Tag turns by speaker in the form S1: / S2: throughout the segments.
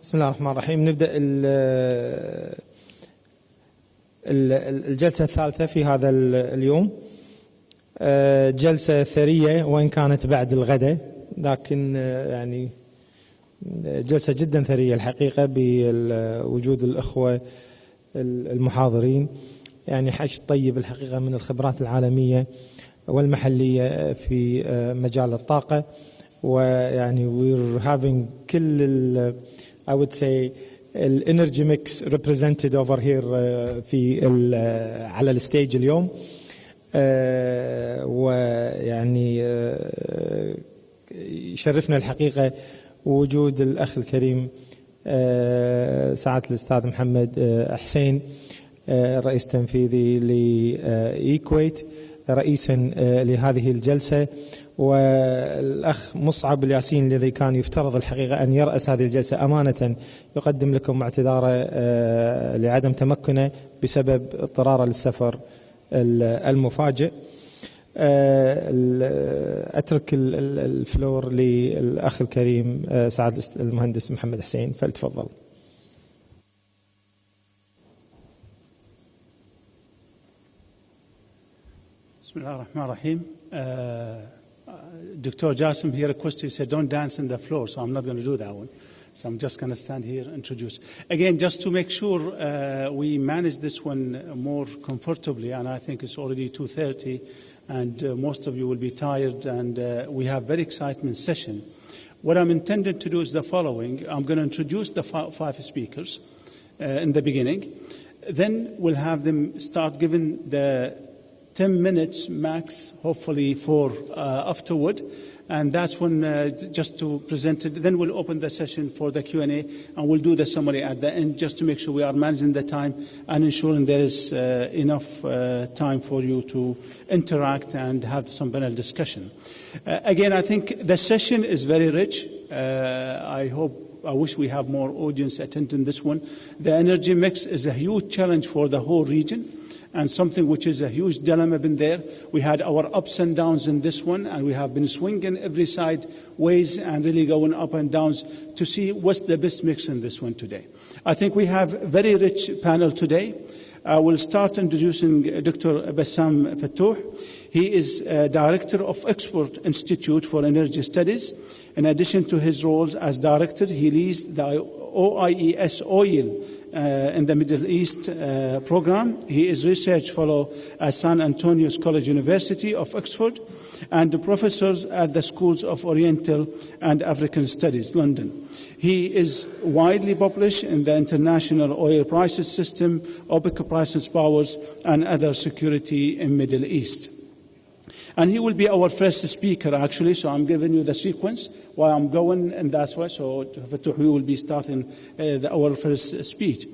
S1: بسم الله الرحمن الرحيم. نبدأ الجلسة الثالثة في هذا اليوم. جلسة ثرية وإن كانت بعد الغداء، لكن يعني جلسة جدا ثرية الحقيقة بوجود الأخوة المحاضرين. يعني حشد طيب الحقيقة من الخبرات العالمية والمحلية في مجال الطاقة، ويعني we're having كل I would say الانرجي ميكس represented over here في على الستيج اليوم. ويعني يشرفنا الحقيقة وجود الأخ الكريم سعادة الأستاذ محمد حسين، رئيس تنفيذي لإيكويت، رئيسا لهذه الجلسة، والأخ مصعب الياسين الذي كان يفترض الحقيقة أن يرأس هذه الجلسة. أمانة يقدم لكم اعتذاره لعدم تمكنه بسبب اضطراره للسفر المفاجئ. أترك الفلور للأخ الكريم سعادة المهندس محمد حسين، فلتفضل.
S2: بسم الله الرحمن الرحيم. Dr. Jassim here requested, he said, don't dance in the floor, so I'm not going to do that one. So I'm just going to stand here and introduce. Again, just to make sure we manage this one more comfortably, and I think it's already 2:30, and most of you will be tired, and we have very exciting session. What I'm intended to do is the following. I'm going to introduce the five speakers in the beginning. Then we'll have them start giving the 10 minutes max, hopefully, for afterward. And that's when, just to present it, then we'll open the session for the Q&A, and we'll do the summary at the end, just to make sure we are managing the time and ensuring there is enough time for you to interact and have some panel discussion. Again, I think the session is very rich. I wish we have more audience attending this one. The energy mix is a huge challenge for the whole region, and something which is a huge dilemma been there. We had our ups and downs in this one, and we have been swinging every side ways and really going up and downs to see what's the best mix in this one today. I think we have a very rich panel today. I will start introducing Dr. Bassam Fattouh. He is Director of Oxford Institute for Energy Studies. In addition to his roles as director, he leads the OIES Oil in the Middle East program. He is research fellow at San Antonio's College University of Oxford and the professors at the Schools of Oriental and African Studies, London. He is widely published in the international oil prices system, OPEC prices powers, and other security in Middle East. And he will be our first speaker, actually, so I'm giving you the sequence while I'm going, and that's why. So Fattouh will be starting our first speech.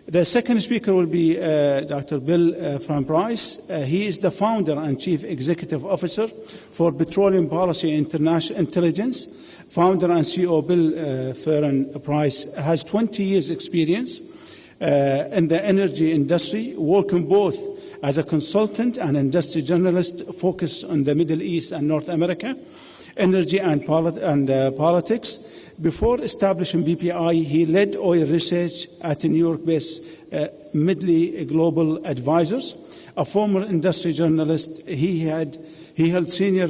S2: The second speaker will be Dr. Bill from Price. He is the founder and chief executive officer for Petroleum Policy Intelligence. Founder and CEO Bill Fearon Price has 20 years experience in the energy industry, working both as a consultant and industry journalist focused on the Middle East and North America, energy and politics. Before establishing BPI, he led oil research at New York-based Midley Global Advisors. A former industry journalist, he held senior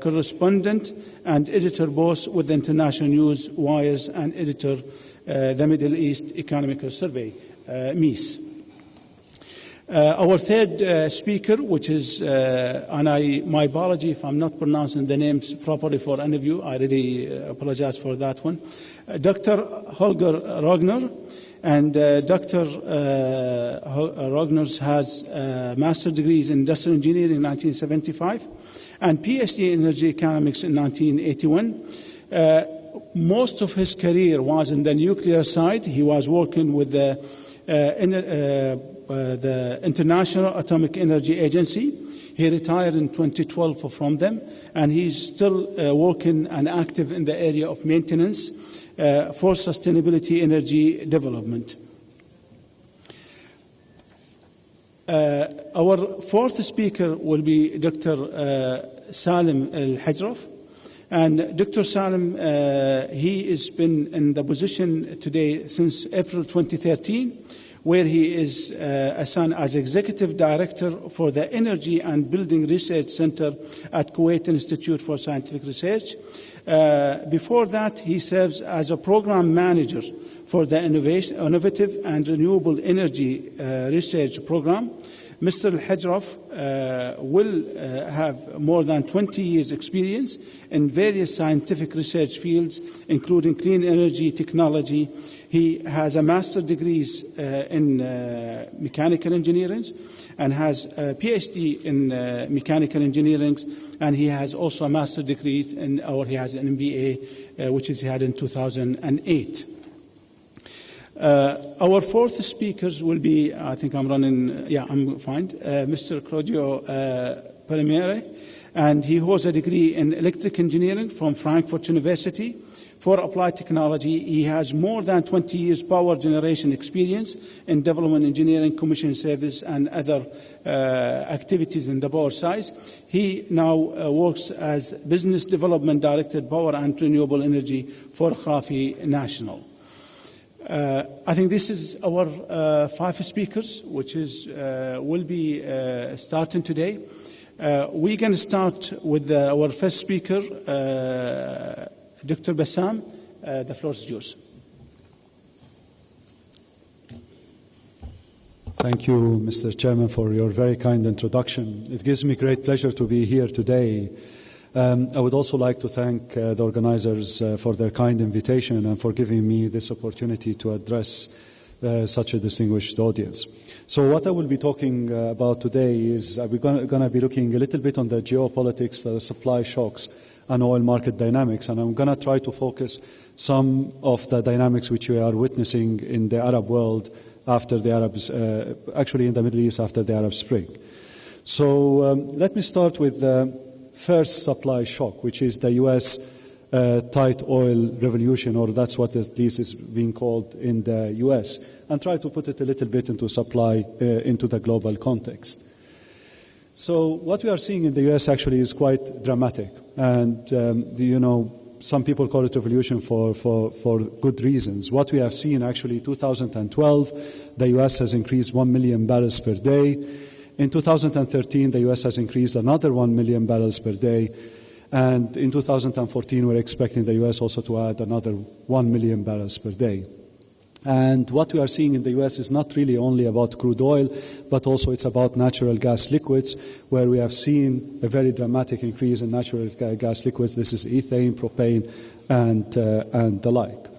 S2: correspondent and editor both with International News Wires and editor the Middle East Economic Survey, MEES. Our third speaker, which is, my apology if I'm not pronouncing the names properly for any of you, I really apologize for that one. Dr. Holger Rogner, and Dr. Rogner has master's degrees in industrial engineering in 1975 and PhD in energy economics in 1981. Most of his career was in the nuclear side. He was working with the International Atomic Energy Agency. He retired in 2012 from them, and he's still working and active in the area of maintenance for sustainability energy development. Our fourth speaker will be Dr. Salim Al-Hajraf. And Dr. Salim, he has been in the position today since April 2013, where he is assigned as Executive Director for the Energy and Building Research Center at Kuwait Institute for Scientific Research. Before that, he serves as a Program Manager for the Innovative and Renewable Energy Research Program. Mr. Al-Hajraf will have more than 20 years' experience in various scientific research fields, including clean energy technology. He has a master's degrees in mechanical engineering and has a PhD in mechanical engineering, and he has also a master's degree he has an MBA, which he had in 2008. Our fourth speakers will be, I think I'm running, I'm fine, Mr. Claudio Palmieri, and he holds a degree in electric engineering from Frankfurt University. For applied technology, he has more than 20 years power generation experience in development engineering, commission service, and other activities in the power side. He now works as Business Development Director, Power and Renewable Energy for Khrafi National. I think this is our 5 speakers, which is will be starting today. We're going to start with our first speaker, Dr. Bassam. The floor is yours.
S3: Thank you, Mr. Chairman, for your very kind introduction. It gives me great pleasure to be here today. I would also like to thank the organizers for their kind invitation and for giving me this opportunity to address such a distinguished audience. So what I will be talking about today is we're going to be looking a little bit on the geopolitics, the supply shocks, and oil market dynamics, and I'm going to try to focus some of the dynamics which we are witnessing in the Arab world after the Arabs, actually in the Middle East after the Arab Spring. So let me start with the first supply shock, which is the U.S. tight oil revolution, or that's what at least is being called in the U.S., and try to put it a little bit into supply, into the global context. So what we are seeing in the U.S. actually is quite dramatic, and some people call it revolution for good reasons. What we have seen actually, 2012, the U.S. has increased 1 million barrels per day. In 2013, the U.S. has increased another 1 million barrels per day. And in 2014, we're expecting the U.S. also to add another 1 million barrels per day. And what we are seeing in the U.S. is not really only about crude oil, but also it's about natural gas liquids, where we have seen a very dramatic increase in natural gas liquids. This is ethane, propane, and the like.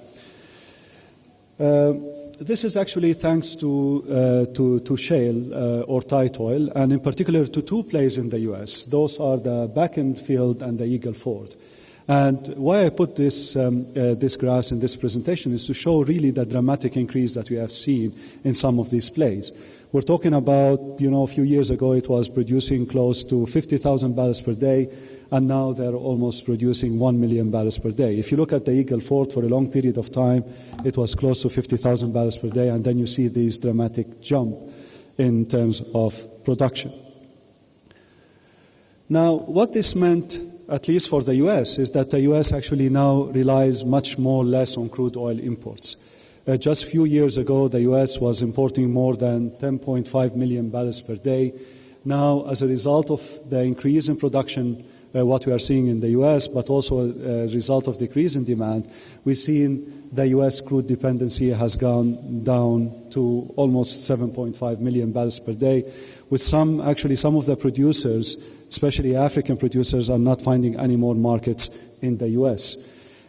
S3: This is actually thanks to shale or tight oil, and in particular to 2 plays in the U.S. Those are the Bakken Field and the Eagle Ford. And why I put this graphs in this presentation is to show really the dramatic increase that we have seen in some of these plays. We're talking about, a few years ago it was producing close to 50,000 barrels per day, and now they're almost producing 1 million barrels per day. If you look at the Eagle Ford, for a long period of time, it was close to 50,000 barrels per day, and then you see this dramatic jump in terms of production. Now, what this meant, at least for the U.S., is that the U.S. actually now relies much more less on crude oil imports. Just a few years ago, the U.S. was importing more than 10.5 million barrels per day. Now, as a result of the increase in production, what we are seeing in the U.S., but also a result of decrease in demand, we've seen the U.S. crude dependency has gone down to almost 7.5 million barrels per day, with some of the producers, especially African producers, are not finding any more markets in the U.S.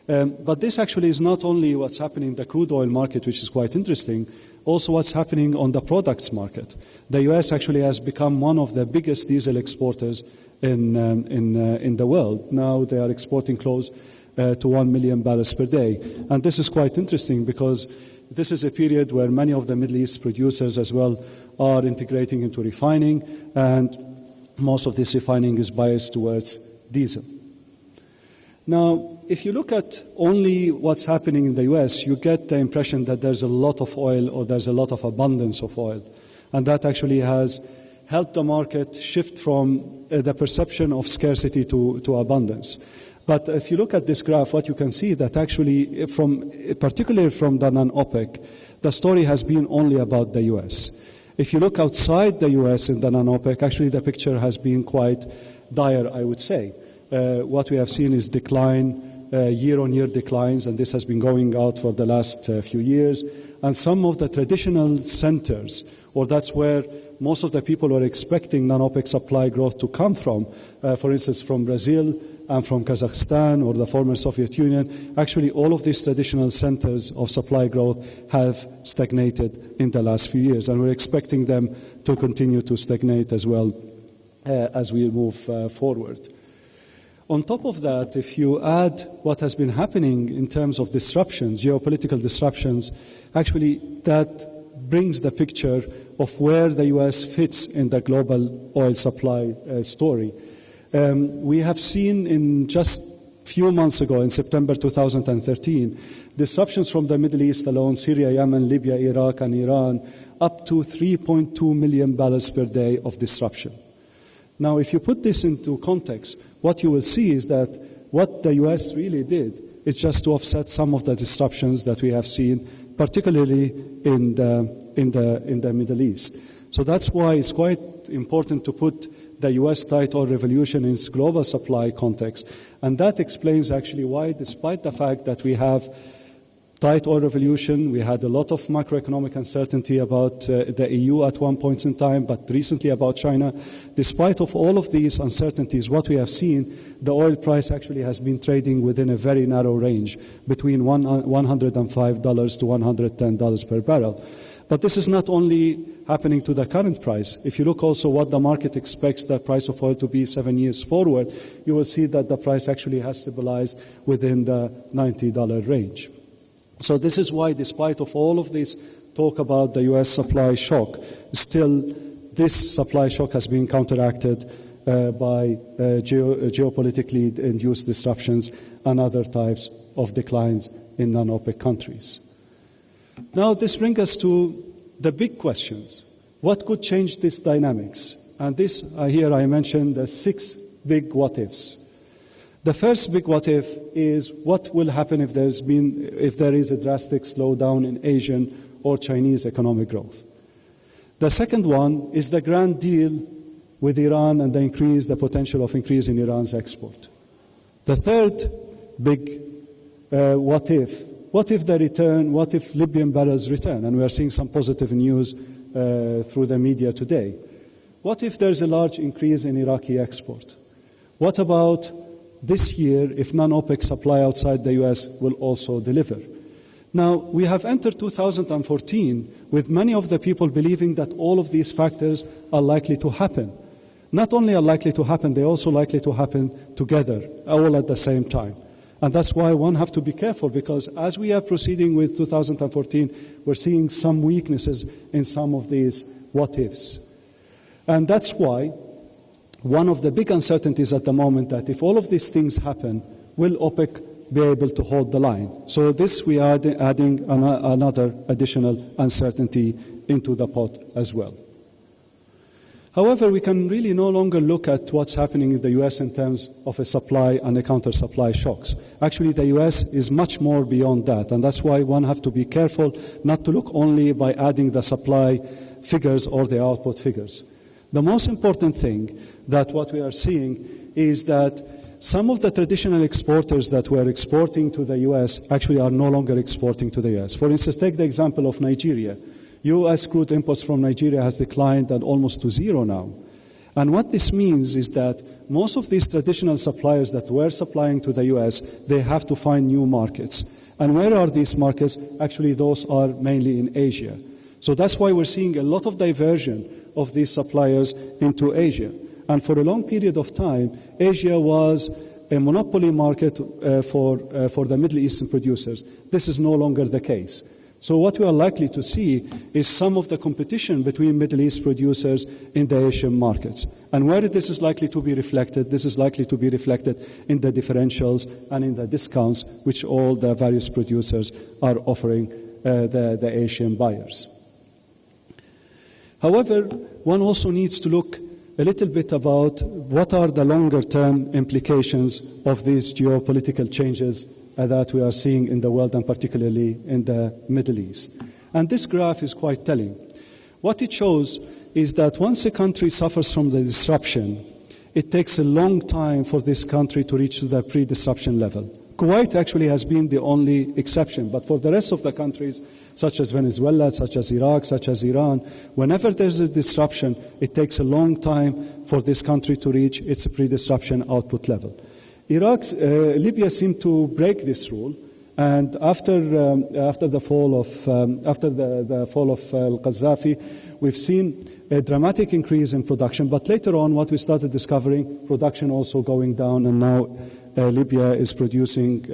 S3: But this actually is not only what's happening in the crude oil market, which is quite interesting, also what's happening on the products market. The U.S. actually has become one of the biggest diesel exporters in the world. Now they are exporting close to 1 million barrels per day. And this is quite interesting because this is a period where many of the Middle East producers as well are integrating into refining, and most of this refining is biased towards diesel. Now, if you look at only what's happening in the U.S., you get the impression that there's a lot of oil or there's a lot of abundance of oil. And that actually has helped the market shift from the perception of scarcity to abundance. But if you look at this graph, what you can see that actually, particularly from the non-OPEC, the story has been only about the U.S. If you look outside the U.S. in the non-OPEC, actually the picture has been quite dire, I would say. What we have seen is decline, year-on-year declines, and this has been going out for the last few years. And some of the traditional centers, or that's where most of the people were expecting non-OPEC supply growth to come from, for instance, from Brazil and from Kazakhstan or the former Soviet Union, actually all of these traditional centers of supply growth have stagnated in the last few years, and we're expecting them to continue to stagnate as well as we move forward. On top of that, if you add what has been happening in terms of disruptions, geopolitical disruptions, actually that brings the picture of where the U.S. fits in the global oil supply story. We have seen in just a few months ago, in September 2013, disruptions from the Middle East alone, Syria, Yemen, Libya, Iraq, and Iran, up to 3.2 million barrels per day of disruption. Now, if you put this into context, what you will see is that what the U.S. really did is just to offset some of the disruptions that we have seen, particularly in the Middle East. So that's why it's quite important to put the U.S. tight oil revolution in its global supply context. And that explains actually why, despite the fact that we have tight oil revolution, we had a lot of macroeconomic uncertainty about the EU at one point in time, but recently about China. Despite of all of these uncertainties, what we have seen, the oil price actually has been trading within a very narrow range, between $105 to $110 per barrel. But this is not only happening to the current price. If you look also what the market expects the price of oil to be 7 years forward, you will see that the price actually has stabilized within the $90 range. So this is why, despite of all of this talk about the U.S. supply shock, still this supply shock has been counteracted by geopolitically induced disruptions and other types of declines in non-OPEC countries. Now this brings us to the big questions. What could change these dynamics? And this, here I mentioned the 6 big what-ifs. The first big what-if is what will happen if there is a drastic slowdown in Asian or Chinese economic growth. The second one is the grand deal with Iran and the potential of increase in Iran's export. The third big what if they return, what if Libyan barrels return? And we are seeing some positive news through the media today. What if there's a large increase in Iraqi export? What about this year if non-OPEC supply outside the U.S. will also deliver? Now, we have entered 2014 with many of the people believing that all of these factors are likely to happen. Not only are likely to happen, they're also likely to happen together, all at the same time. And that's why one has to be careful, because as we are proceeding with 2014, we're seeing some weaknesses in some of these what-ifs. And that's why one of the big uncertainties at the moment that if all of these things happen, will OPEC be able to hold the line? So this we are adding another additional uncertainty into the pot as well. However, we can really no longer look at what's happening in the U.S. in terms of a supply and a counter-supply shocks. Actually, the U.S. is much more beyond that, and that's why one has to be careful not to look only by adding the supply figures or the output figures. The most important thing that what we are seeing is that some of the traditional exporters that were exporting to the U.S. actually are no longer exporting to the U.S. For instance, take the example of Nigeria. U.S. crude imports from Nigeria has declined at almost to zero now. And what this means is that most of these traditional suppliers that were supplying to the U.S., they have to find new markets. And where are these markets? Actually, those are mainly in Asia. So that's why we're seeing a lot of diversion of these suppliers into Asia. And for a long period of time, Asia was a monopoly market for the Middle Eastern producers. This is no longer the case. So what we are likely to see is some of the competition between Middle East producers in the Asian markets. And where this is likely to be reflected, this is likely to be reflected in the differentials and in the discounts which all the various producers are offering the Asian buyers. However, one also needs to look a little bit about what are the longer-term implications of these geopolitical changes that we are seeing in the world and particularly in the Middle East. And this graph is quite telling. What it shows is that once a country suffers from the disruption, it takes a long time for this country to reach to the pre-disruption level. Kuwait actually has been the only exception, but for the rest of the countries, such as Venezuela, such as Iraq, such as Iran, whenever there's a disruption, it takes a long time for this country to reach its pre-disruption output level. Libya seemed to break this rule, and after the fall of al-Qaddafi, we've seen a dramatic increase in production. But later on, what we started discovering, production also going down, and now Libya is producing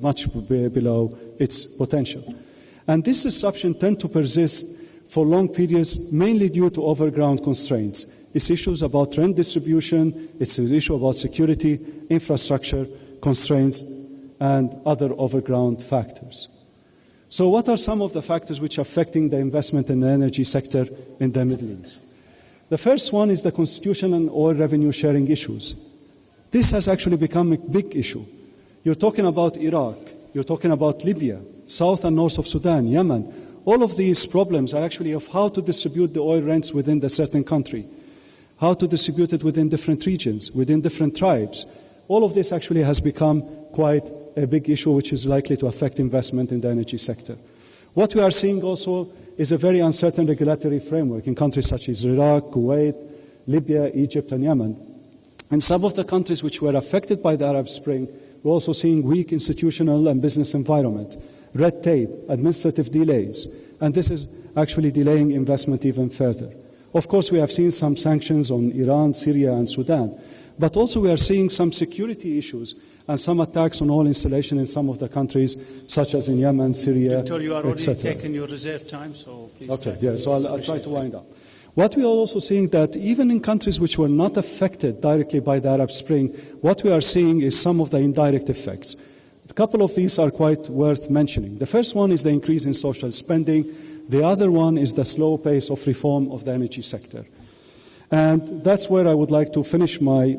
S3: much below its potential. And this disruption tends to persist for long periods, mainly due to overground constraints. It's issues about rent distribution, it's an issue about security, infrastructure, constraints, and other overground factors. So what are some of the factors which are affecting the investment in the energy sector in the Middle East? The first one is the constitutional and oil revenue sharing issues. This has actually become a big issue. You're talking about Iraq, you're talking about Libya, South and North of Sudan, Yemen. All of these problems are actually of how to distribute the oil rents within the certain country, how to distribute it within different regions, within different tribes. All of this actually has become quite a big issue which is likely to affect investment in the energy sector. What we are seeing also is a very uncertain regulatory framework in countries such as Iraq, Kuwait, Libya, Egypt, and Yemen. In some of the countries which were affected by the Arab Spring, we're also seeing weak institutional and business environment, red tape, administrative delays, and this is actually delaying investment even further. Of course, we have seen some sanctions on Iran, Syria, and Sudan, but also we are seeing some security issues and some attacks on oil installation in some of the countries, such as in Yemen, Syria,
S2: Victor, you are already taking your reserve time, so please.
S3: Okay, yeah, so I'll try to wind up. What we are also seeing that even in countries which were not affected directly by the Arab Spring, what we are seeing is some of the indirect effects. A couple of these are quite worth mentioning. The first one is the increase in social spending. The other one is the slow pace of reform of the energy sector. And that's where I would like to finish my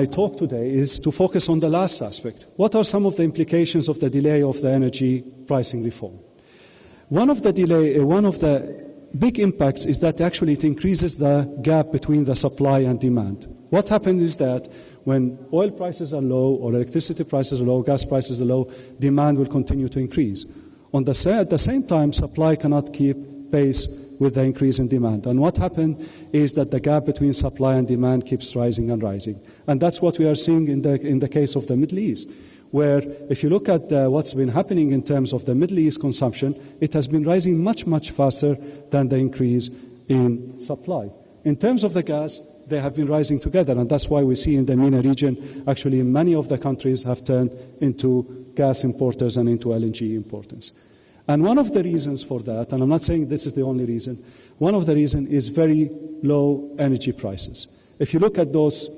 S3: talk today, is to focus on the last aspect. What are some of the implications of the delay of the energy pricing reform? One of the big impacts is that actually it increases the gap between the supply and demand. What happens is that when oil prices are low or electricity prices are low, gas prices are low, demand will continue to increase. At the same time, supply cannot keep pace with the increase in demand. And what happened is that the gap between supply and demand keeps rising and rising. And that's what we are seeing in the case of the Middle East, where if you look at what's been happening in terms of the Middle East consumption, it has been rising much, much faster than the increase in supply. In terms of the gas, they have been rising together, and that's why we see in the MENA region, actually many of the countries have turned into gas importers and into LNG importers. And one of the reasons for that, and I'm not saying this is the only reason, one of the reasons is very low energy prices. If you look at those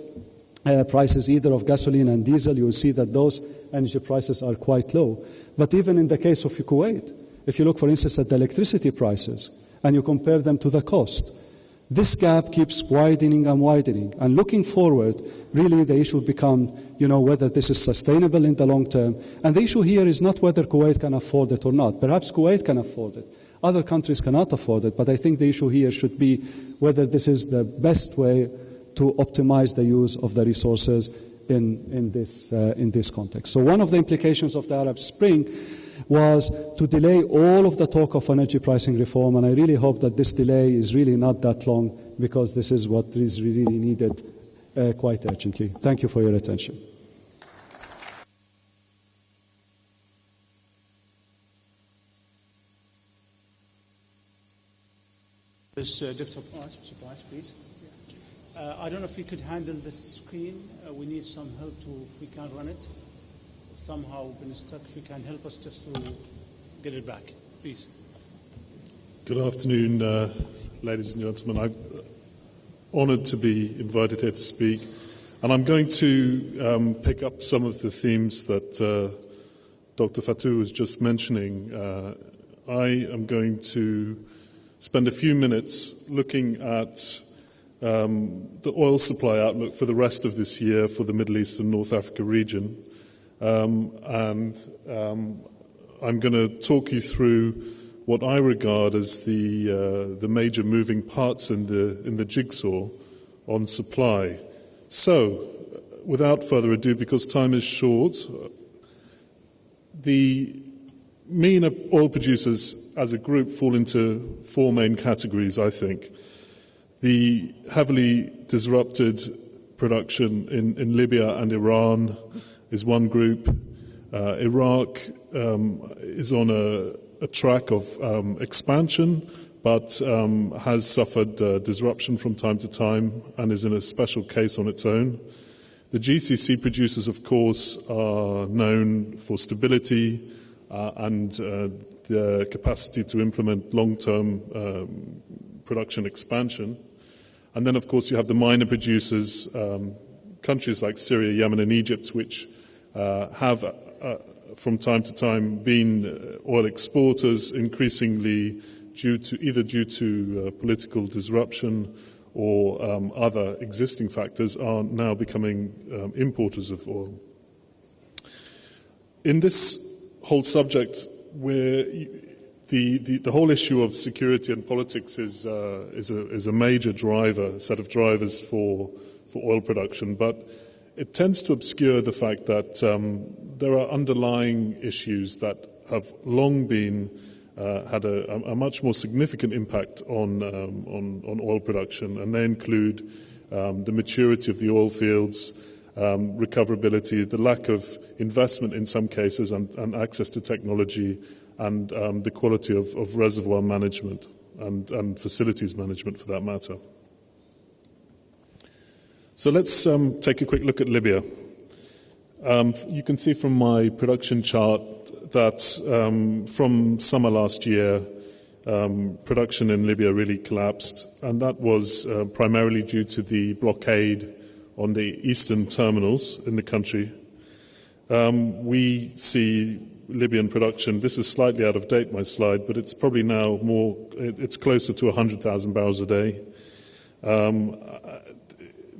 S3: prices either of gasoline and diesel, you will see that those energy prices are quite low. But even in the case of Kuwait, if you look, for instance, at the electricity prices and you compare them to the cost, this gap keeps widening and widening. And looking forward, really the issue will become, whether this is sustainable in the long term. And the issue here is not whether Kuwait can afford it or not. Perhaps Kuwait can afford it. Other countries cannot afford it. But I think the issue here should be whether this is the best way to optimize the use of the resources in this context. So one of the implications of the Arab Spring was to delay all of the talk of energy pricing reform, and I really hope that this delay is really not that long, because this is what is really needed quite urgently. Thank you for your attention.
S2: Dr. Price, please. I don't know if we could handle this screen. We need some help if we can't run it. Somehow we've been stuck. If you can help us just to get it back, please.
S4: Good afternoon, ladies and gentlemen. I'm honoured to be invited here to speak, and I'm going to pick up some of the themes that Dr. Fatou was just mentioning. I am going to spend a few minutes looking at the oil supply outlook for the rest of this year for the Middle East and North Africa region. I'm going to talk you through what I regard as the major moving parts in the jigsaw on supply. So, without further ado, because time is short, the main oil producers as a group fall into four main categories, I think. The heavily disrupted production in Libya and Iran is one group. Iraq is on a track of expansion, but has suffered disruption from time to time and is in a special case on its own. The GCC producers, of course, are known for stability and the capacity to implement long-term production expansion. And then, of course, you have the minor producers, countries like Syria, Yemen and Egypt, which have from time to time been oil exporters, increasingly due to political disruption or other existing factors, are now becoming importers of oil. In this whole subject, where the whole issue of security and politics is a major driver, set of drivers for oil production, but it tends to obscure the fact that there are underlying issues that have long been had a much more significant impact on oil production, and they include the maturity of the oil fields, recoverability, the lack of investment in some cases, and access to technology, and the quality of reservoir management and facilities management, for that matter. So let's take a quick look at Libya. You can see from my production chart that from summer last year, production in Libya really collapsed, and that was primarily due to the blockade on the eastern terminals in the country. We see Libyan production, this is slightly out of date, my slide, but it's probably now it's closer to 100,000 barrels a day.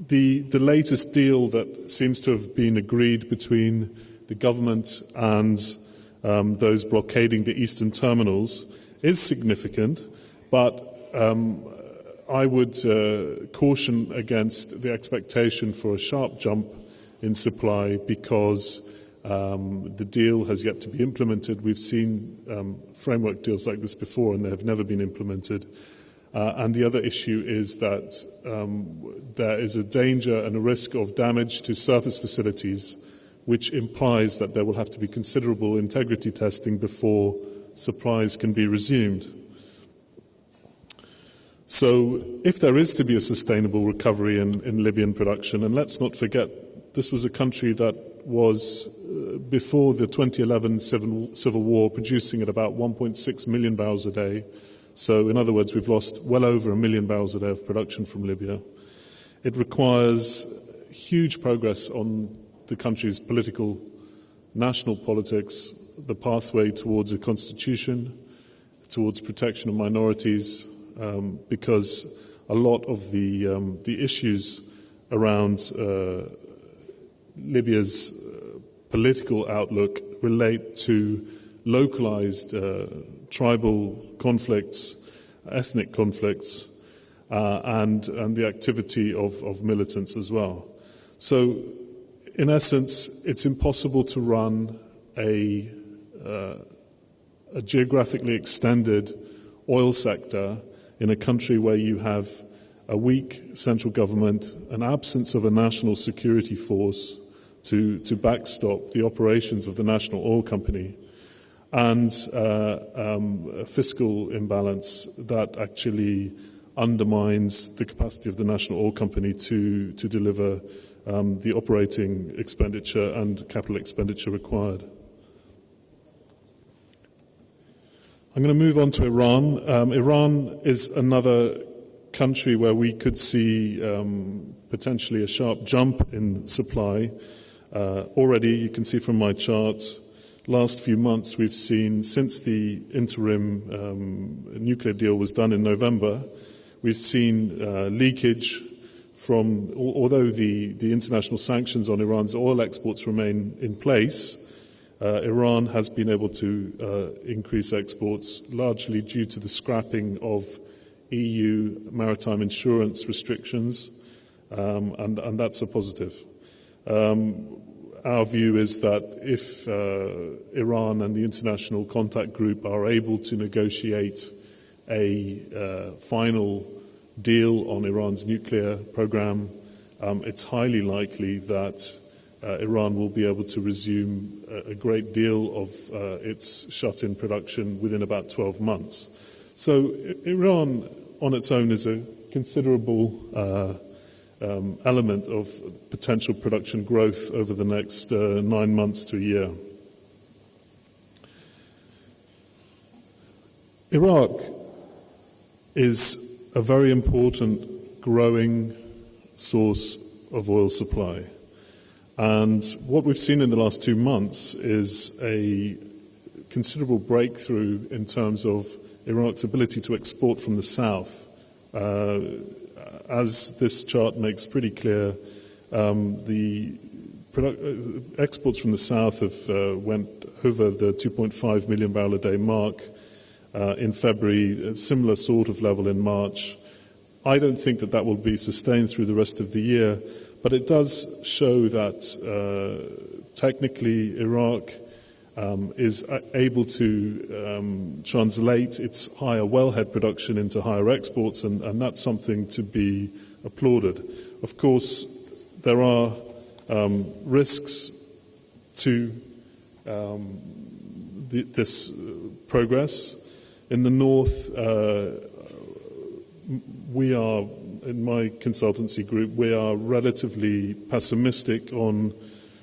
S4: The latest deal that seems to have been agreed between the government and those blockading the eastern terminals is significant, but I would caution against the expectation for a sharp jump in supply because the deal has yet to be implemented. We've seen framework deals like this before, and they have never been implemented. And the other issue is that there is a danger and a risk of damage to surface facilities, which implies that there will have to be considerable integrity testing before supplies can be resumed. So if there is to be a sustainable recovery in Libyan production, and let's not forget, this was a country that was, before the 2011 civil war, producing at about 1.6 million barrels a day. So, in other words, we've lost well over 1 million barrels a day of production from Libya. It requires huge progress on the country's national politics, the pathway towards a constitution, towards protection of minorities, because a lot of the issues around Libya's political outlook relate to localized tribal conflicts, ethnic conflicts, and the activity of militants as well. So, in essence, it's impossible to run a geographically extended oil sector in a country where you have a weak central government, an absence of a national security force to backstop the operations of the national oil company, and a fiscal imbalance that actually undermines the capacity of the national oil company to deliver the operating expenditure and capital expenditure required. I'm going to move on to Iran. Iran is another country where we could see potentially a sharp jump in supply. Already, you can see from my chart, last few months, we've seen, since the interim nuclear deal was done in November, we've seen leakage from, although the international sanctions on Iran's oil exports remain in place, Iran has been able to increase exports largely due to the scrapping of EU maritime insurance restrictions, and that's a positive. Our view is that if Iran and the International Contact Group are able to negotiate a final deal on Iran's nuclear program, it's highly likely that Iran will be able to resume a great deal of its shut-in production within about 12 months. So Iran on its own is a considerable element of potential production growth over the next 9 months to a year. Iraq is a very important growing source of oil supply. And what we've seen in the last 2 months is a considerable breakthrough in terms of Iraq's ability to export from the south. As this chart makes pretty clear, the exports from the south have went over the 2.5 million barrel a day mark in February, a similar sort of level in March. I don't think that that will be sustained through the rest of the year, but it does show that technically Iraq is able to translate its higher wellhead production into higher exports, and that's something to be applauded. Of course, there are risks to this progress. In the north, we are, in my consultancy group, we are relatively pessimistic on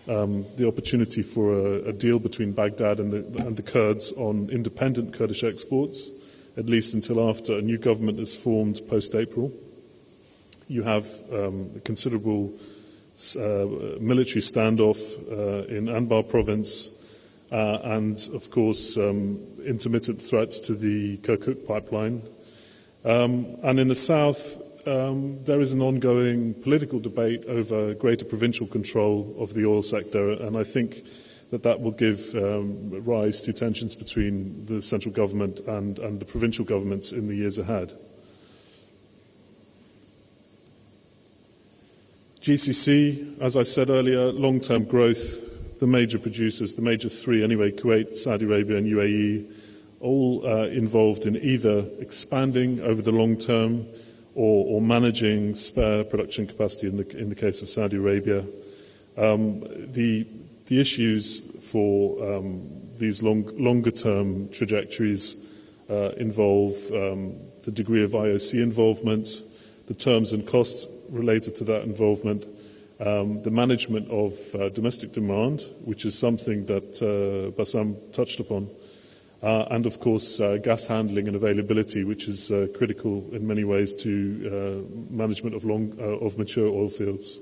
S4: the opportunity for a deal between Baghdad and the Kurds on independent Kurdish exports, at least until after a new government is formed post-April. You have a considerable military standoff in Anbar province, and of course intermittent threats to the Kirkuk pipeline. And in the south, there is an ongoing political debate over greater provincial control of the oil sector, and I think that will give rise to tensions between the central government and the provincial governments in the years ahead. GCC, as I said earlier, long-term growth, the major producers, the major three anyway, Kuwait, Saudi Arabia and UAE, all involved in either expanding over the long term or managing spare production capacity in the case of Saudi Arabia. The issues for these longer term trajectories involve the degree of IOC involvement, the terms and costs related to that involvement, the management of domestic demand, which is something that Bassam touched upon, and of course gas handling and availability, which is critical in many ways to management of mature oil fields.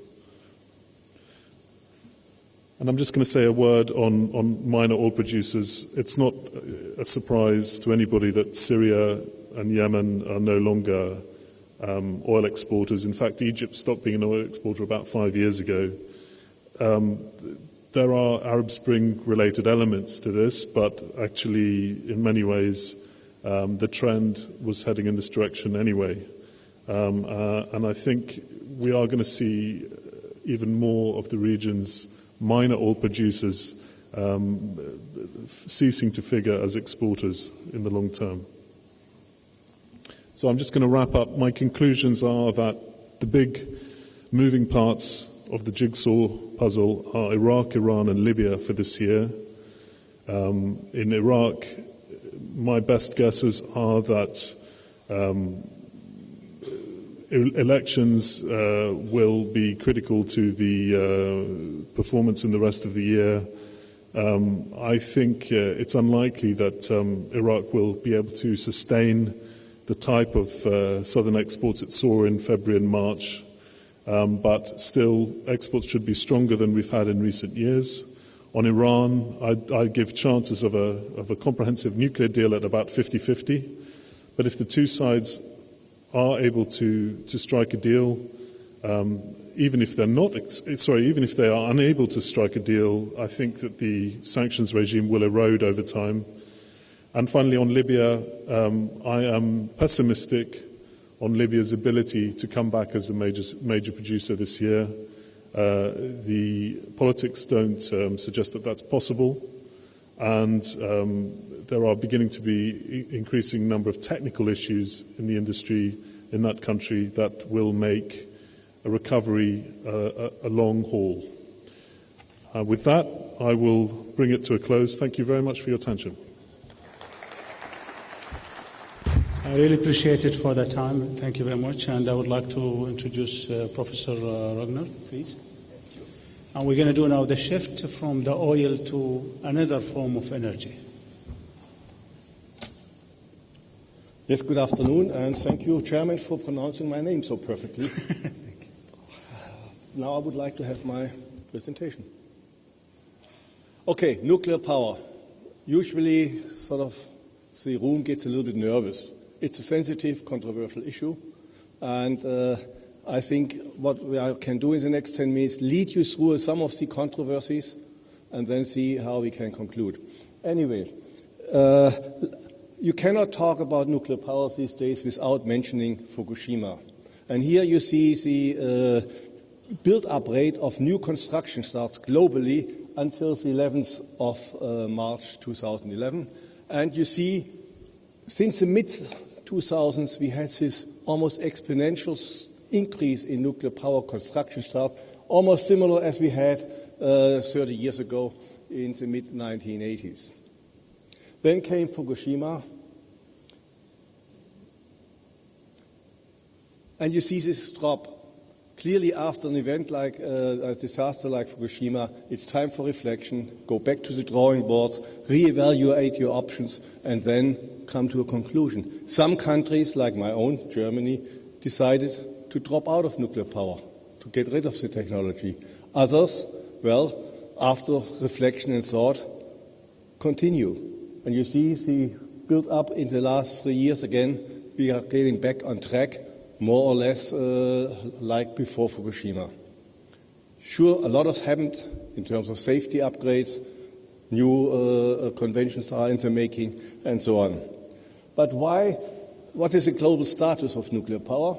S4: And I'm just going to say a word on minor oil producers. It's not a surprise to anybody that Syria and Yemen are no longer oil exporters. In fact, Egypt stopped being an oil exporter about 5 years ago. There are Arab Spring-related elements to this, but actually, in many ways, the trend was heading in this direction anyway. And I think we are going to see even more of the region's minor oil producers ceasing to figure as exporters in the long term. So I'm just going to wrap up. My conclusions are that the big moving parts of the jigsaw puzzle are Iraq, Iran and Libya for this year. In Iraq, my best guesses are that elections will be critical to the performance in the rest of the year. I think it's unlikely that Iraq will be able to sustain the type of southern exports it saw in February and March. But still, exports should be stronger than we've had in recent years. On Iran, I give chances of a comprehensive nuclear deal at about 50-50. But if the two sides are able to strike a deal, even if they are unable to strike a deal, I think that the sanctions regime will erode over time. And finally, on Libya, I am pessimistic on Libya's ability to come back as a major producer this year. The politics don't suggest that that's possible, and there are beginning to be increasing number of technical issues in the industry in that country that will make a recovery a long haul. With that, I will bring it to a close. Thank you very much for your attention.
S2: I really appreciate it for the time. Thank you very much. And I would like to introduce Professor Ragnar, please. And we're going to do now the shift from the oil to another form of energy.
S5: Yes, good afternoon, and thank you, Chairman, for pronouncing my name so perfectly. Thank you. Now I would like to have my presentation. Okay, nuclear power. Usually, sort of, the room gets a little bit nervous. It's a sensitive, controversial issue, and I think what we can do in the next 10 minutes, lead you through some of the controversies, and then see how we can conclude. Anyway, you cannot talk about nuclear power these days without mentioning Fukushima. And here you see the build-up rate of new construction starts globally until the 11th of March 2011. And you see, since the mid-2000s, we had this almost exponential increase in nuclear power construction starts, almost similar as we had 30 years ago in the mid-1980s. Then came Fukushima, and you see this drop. Clearly, after an event like a disaster like Fukushima, it's time for reflection, go back to the drawing board, reevaluate your options, and then come to a conclusion. Some countries, like my own, Germany, decided to drop out of nuclear power, to get rid of the technology. Others, well, after reflection and thought, continue. And you see the build-up in the last 3 years again, we are getting back on track, more or less like before Fukushima. Sure, a lot has happened in terms of safety upgrades, new conventions are in the making, and so on. But what is the global status of nuclear power?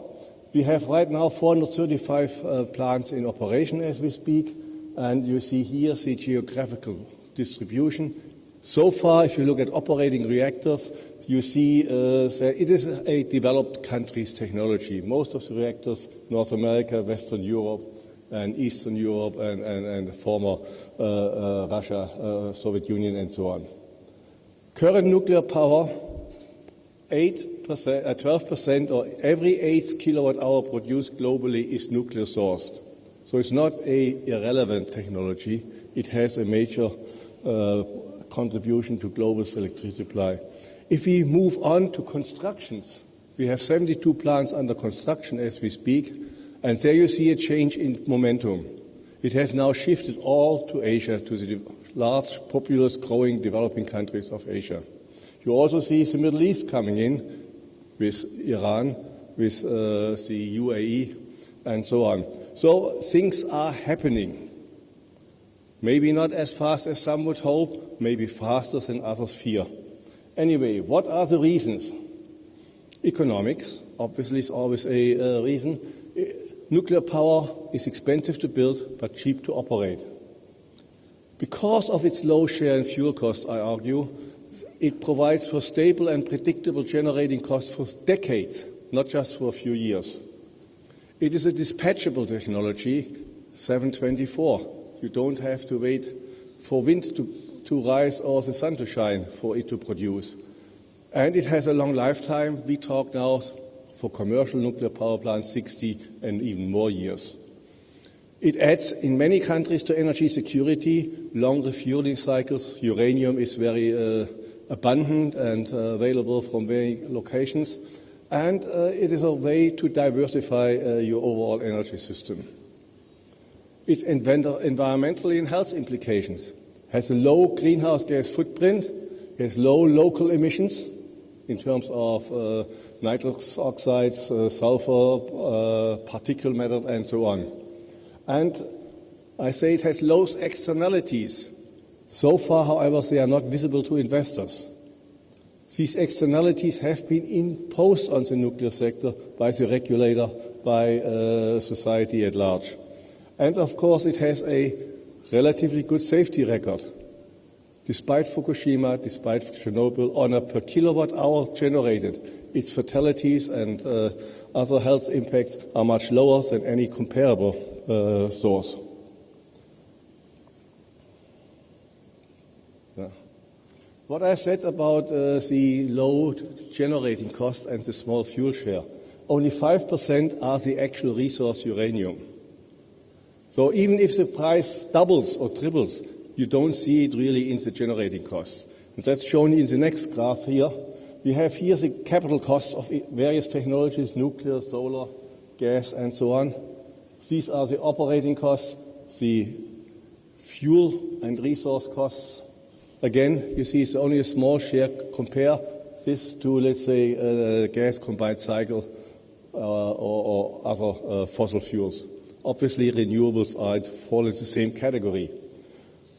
S5: We have right now 435 plants in operation as we speak, and you see here the geographical distribution. So far, if you look at operating reactors, you see that it is a developed country's technology. Most of the reactors, North America, Western Europe, and Eastern Europe, and former Russia, Soviet Union, and so on. Current nuclear power, 12%, or every 8 kilowatt hour produced globally is nuclear sourced. So it's not an irrelevant technology. It has a major contribution to global electricity supply. If we move on to constructions, we have 72 plants under construction as we speak, and there you see a change in momentum. It has now shifted all to Asia, to the large, populous, growing, developing countries of Asia. You also see the Middle East coming in with Iran, with the UAE, and so on. So things are happening. Maybe not as fast as some would hope, maybe faster than others fear. Anyway, what are the reasons? Economics, obviously, is always a reason. Nuclear power is expensive to build, but cheap to operate. Because of its low share in fuel costs, I argue, it provides for stable and predictable generating costs for decades, not just for a few years. It is a dispatchable technology, 724. You don't have to wait for wind to rise or the sun to shine for it to produce. And it has a long lifetime. We talk now for commercial nuclear power plants 60 and even more years. It adds in many countries to energy security, long refueling cycles. Uranium is very abundant and available from many locations. And it is a way to diversify your overall energy system. Its environmental and health implications has a low greenhouse gas footprint, has low local emissions in terms of nitrous oxides, sulfur, particulate matter, and so on. And I say it has low externalities. So far, however, they are not visible to investors. These externalities have been imposed on the nuclear sector by the regulator, by society at large. And of course, it has a relatively good safety record. Despite Fukushima, despite Chernobyl, on a per kilowatt hour generated, its fatalities and other health impacts are much lower than any comparable source. Yeah. What I said about the low generating cost and the small fuel share, only 5% are the actual resource uranium. So even if the price doubles or triples, you don't see it really in the generating costs. And that's shown in the next graph here. We have here the capital costs of various technologies, nuclear, solar, gas, and so on. These are the operating costs, the fuel and resource costs. Again, you see it's only a small share. Compare this to, let's say, a gas combined cycle or other fossil fuels. Obviously, renewables fall into the same category.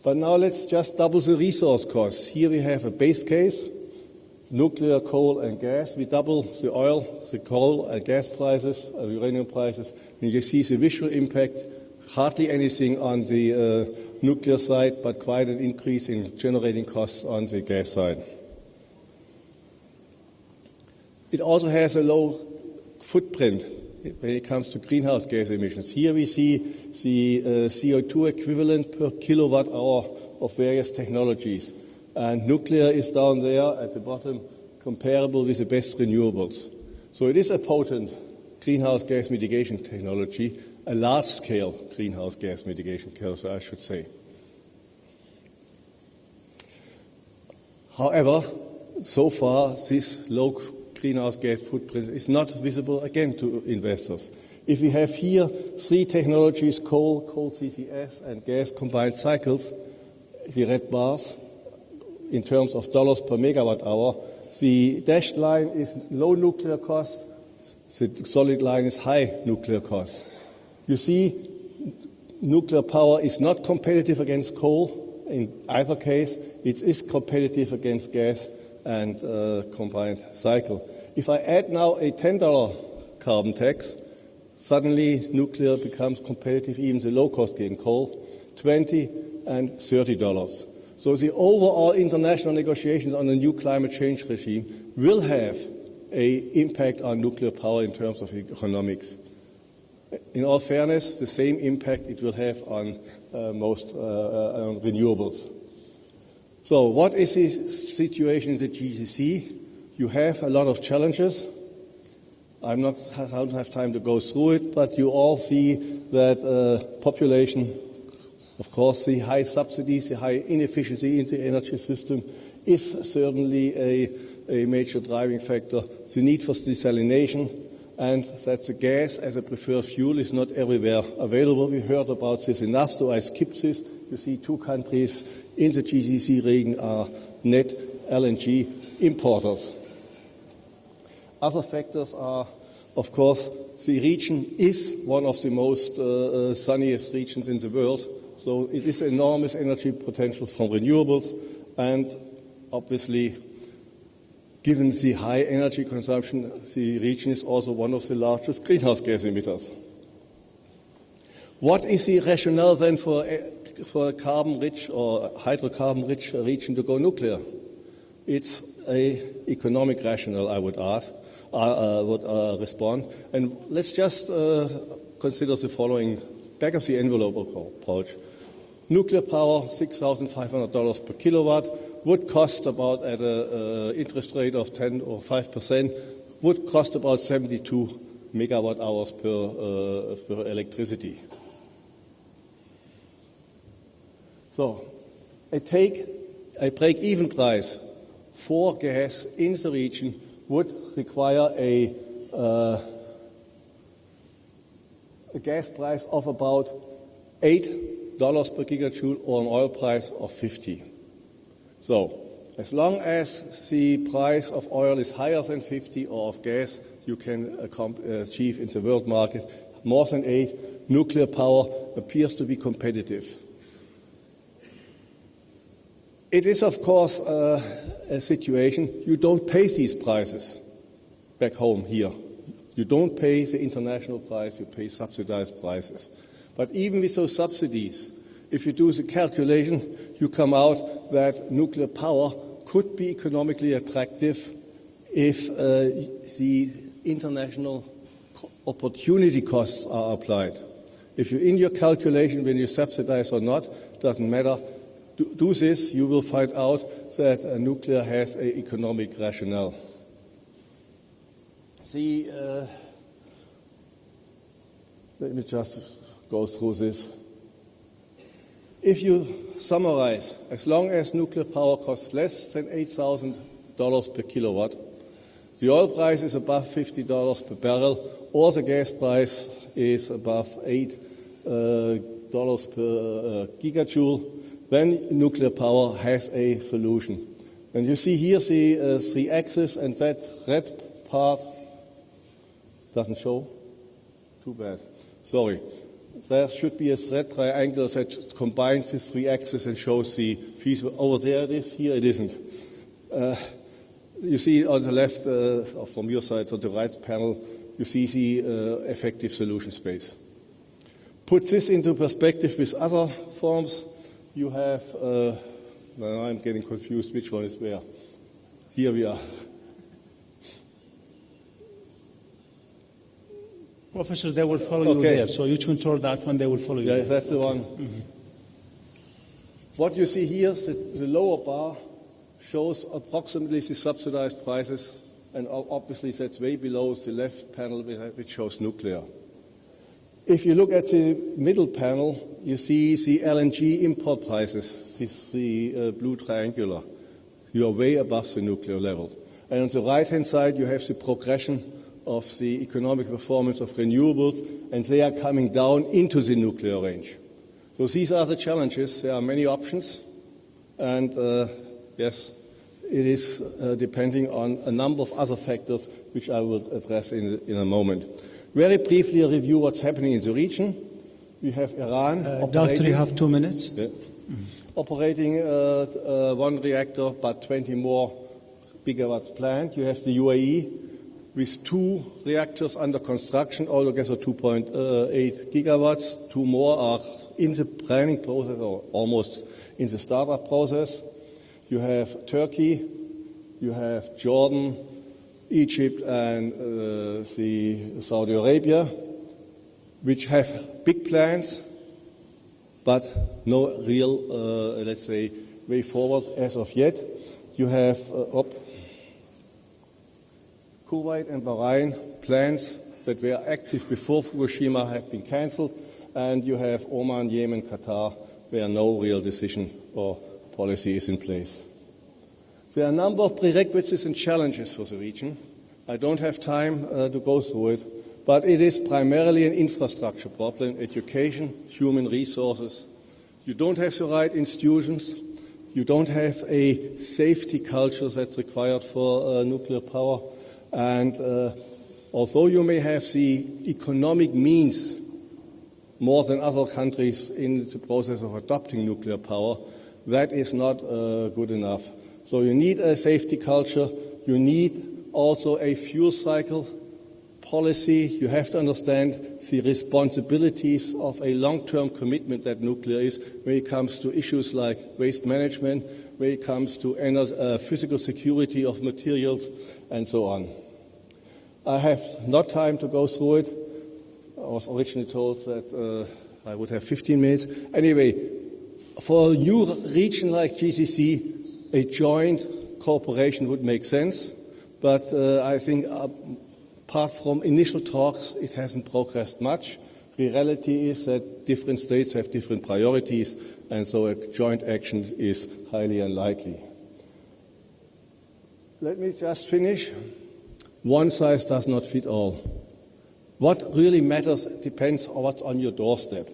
S5: But now let's just double the resource costs. Here we have a base case, nuclear, coal, and gas. We double the oil, the coal, and gas prices, uranium prices, and you see the visual impact. Hardly anything on the nuclear side, but quite an increase in generating costs on the gas side. It also has a low footprint when it comes to greenhouse gas emissions. Here we see the CO2 equivalent per kilowatt hour of various technologies. And nuclear is down there at the bottom, comparable with the best renewables. So it is a potent greenhouse gas mitigation technology, a large-scale greenhouse gas mitigation technology, I should say. However, so far, this low greenhouse gas footprint is not visible again to investors. If we have here three technologies, coal CCS, and gas combined cycles, the red bars, in terms of dollars per megawatt hour, the dashed line is low nuclear cost, the solid line is high nuclear cost. You see, nuclear power is not competitive against coal in either case. It is competitive against gas and combined cycle. If I add now a $10 carbon tax, suddenly nuclear becomes competitive, even the low-cost gain coal, $20 and $30. So the overall international negotiations on a new climate change regime will have an impact on nuclear power in terms of economics. In all fairness, the same impact it will have on most on renewables. So what is the situation in the GCC? You have a lot of challenges. I don't have time to go through it, but you all see that population, of course, the high subsidies, the high inefficiency in the energy system is certainly a major driving factor. The need for desalination and that the gas as a preferred fuel is not everywhere available. We heard about this enough, so I skipped this. You see 2 countries in the GCC region are net LNG importers. Other factors are, of course, the region is one of the most sunniest regions in the world, so it is enormous energy potential from renewables, and obviously, given the high energy consumption, the region is also one of the largest greenhouse gas emitters. What is the rationale then for a carbon-rich or hydrocarbon-rich region to go nuclear? It's an economic rationale, I would respond. And let's just consider the following back-of-the-envelope approach. Nuclear power, $6,500 per kilowatt, would cost about, at an interest rate of 10 or 5%, would cost about 72 megawatt hours per electricity. So a break-even price for gas in the region would require a gas price of about $8 per gigajoule or an oil price of 50. So, as long as the price of oil is higher than 50 or of gas, you can achieve in the world market more than 8. Nuclear power appears to be competitive. It is, of course, a situation you don't pay these prices back home here. You don't pay the international price, you pay subsidized prices. But even with those subsidies, if you do the calculation, you come out that nuclear power could be economically attractive if the international opportunity costs are applied. If you, in your calculation, when you subsidize or not, doesn't matter. Do this, you will find out that nuclear has an economic rationale. Let me just go through this. If you summarize, as long as nuclear power costs less than $8,000 per kilowatt, the oil price is above $50 per barrel, or the gas price is above $8 per gigajoule, then nuclear power has a solution. And you see here the three axes, and that red part doesn't show. Too bad. Sorry. There should be a red triangle that combines these three axes and shows the feasible. Over there it is, here it isn't. You see on the left, from your side, on the right panel, you see the effective solution space. Put this into perspective with other forms. You have, now I'm getting confused which one is where. Here we are.
S2: Professor, they will follow you there. So you control that one, they will follow you.
S5: Yeah,
S2: there.
S5: that's the one. Mm-hmm. What you see here, the lower bar shows approximately the subsidized prices, and obviously that's way below the left panel which shows nuclear. If you look at the middle panel, you see the LNG import prices, the blue triangular. You are way above the nuclear level. And on the right-hand side, you have the progression of the economic performance of renewables, and they are coming down into the nuclear range. So these are the challenges. There are many options, and yes, it is depending on a number of other factors, which I will address in a moment. Very briefly, a review what's happening in the region. We have Iran.
S2: Doctor, you have 2 minutes.
S5: Yeah, operating one reactor, but 20 more gigawatts planned. You have the UAE with 2 reactors under construction, altogether 2.8 gigawatts. 2 more are in the planning process or almost in the startup process. You have Turkey, you have Jordan, Egypt, and the Saudi Arabia, which have big plans, but no real, let's say, way forward as of yet. You have Kuwait and Bahrain, plans that were active before Fukushima have been cancelled, and you have Oman, Yemen, Qatar, where no real decision or policy is in place. There are a number of prerequisites and challenges for the region. I don't have time to go through it, but it is primarily an infrastructure problem, education, human resources. You don't have the right institutions. You don't have a safety culture that's required for nuclear power. And although you may have the economic means more than other countries in the process of adopting nuclear power, that is not good enough. So you need a safety culture. You need also a fuel cycle policy. You have to understand the responsibilities of a long-term commitment that nuclear is when it comes to issues like waste management, when it comes to physical security of materials, and so on. I have not time to go through it. I was originally told that I would have 15 minutes. Anyway, for a new region like GCC, a joint cooperation would make sense, but I think apart from initial talks, it hasn't progressed much. The reality is that different states have different priorities, and so a joint action is highly unlikely. Let me just finish. One size does not fit all. What really matters depends on what's on your doorstep.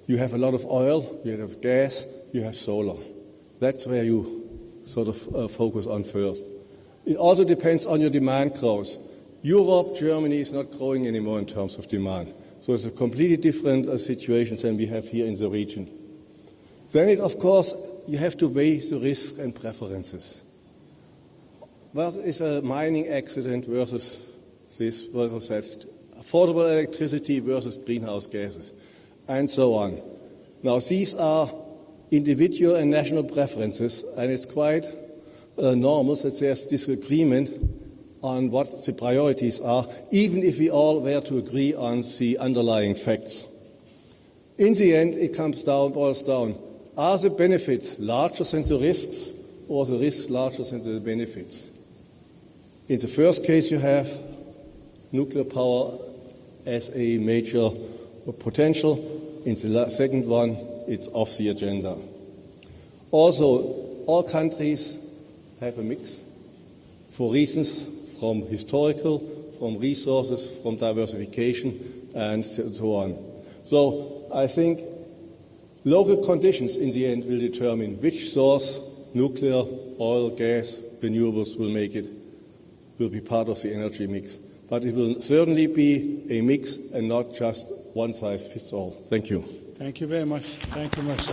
S5: You have a lot of oil, you have gas, you have solar. That's where you sort of focus on first. It also depends on your demand growth. Europe, Germany is not growing anymore in terms of demand. So it's a completely different situation than we have here in the region. Then, of course, you have to weigh the risks and preferences. What is a mining accident versus this, versus that? Affordable electricity versus greenhouse gases, and so on. Now, these are individual and national preferences, and it's quite normal that there's disagreement on what the priorities are, even if we all were to agree on the underlying facts. In the end, it boils down, are the benefits larger than the risks, or the risks larger than the benefits? In the first case, you have nuclear power as a major potential. In the second one, it's off the agenda. Also, all countries have a mix for reasons from historical, from resources, from diversification, and so on. So I think local conditions in the end will determine which source, nuclear, oil, gas, renewables, will be part of the energy mix. But it will certainly be a mix and not just one size fits all. Thank you.
S2: Thank you very much. Thank you very much,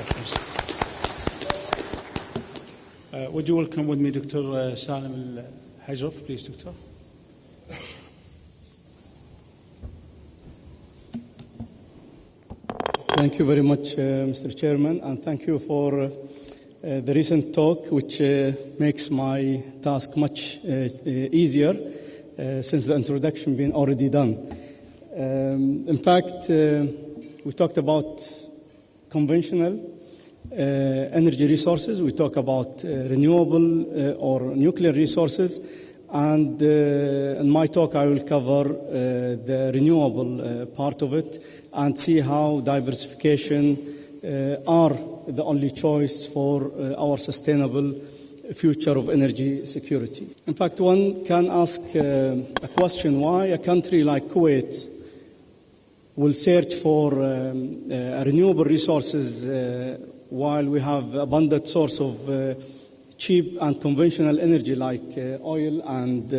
S2: Dr. Would you welcome with me Dr. Salim Al-Hajraf, please, Doctor?
S6: Thank you very much, Mr. Chairman, and thank you for the recent talk, which makes my task much easier since the introduction being already done. In fact, we talked about conventional energy resources, we talk about renewable or nuclear resources, and in my talk I will cover the renewable part of it and see how diversification are the only choice for our sustainable future of energy security. In fact, one can ask a question, why a country like Kuwait will search for renewable resources while we have abundant source of cheap and conventional energy like oil and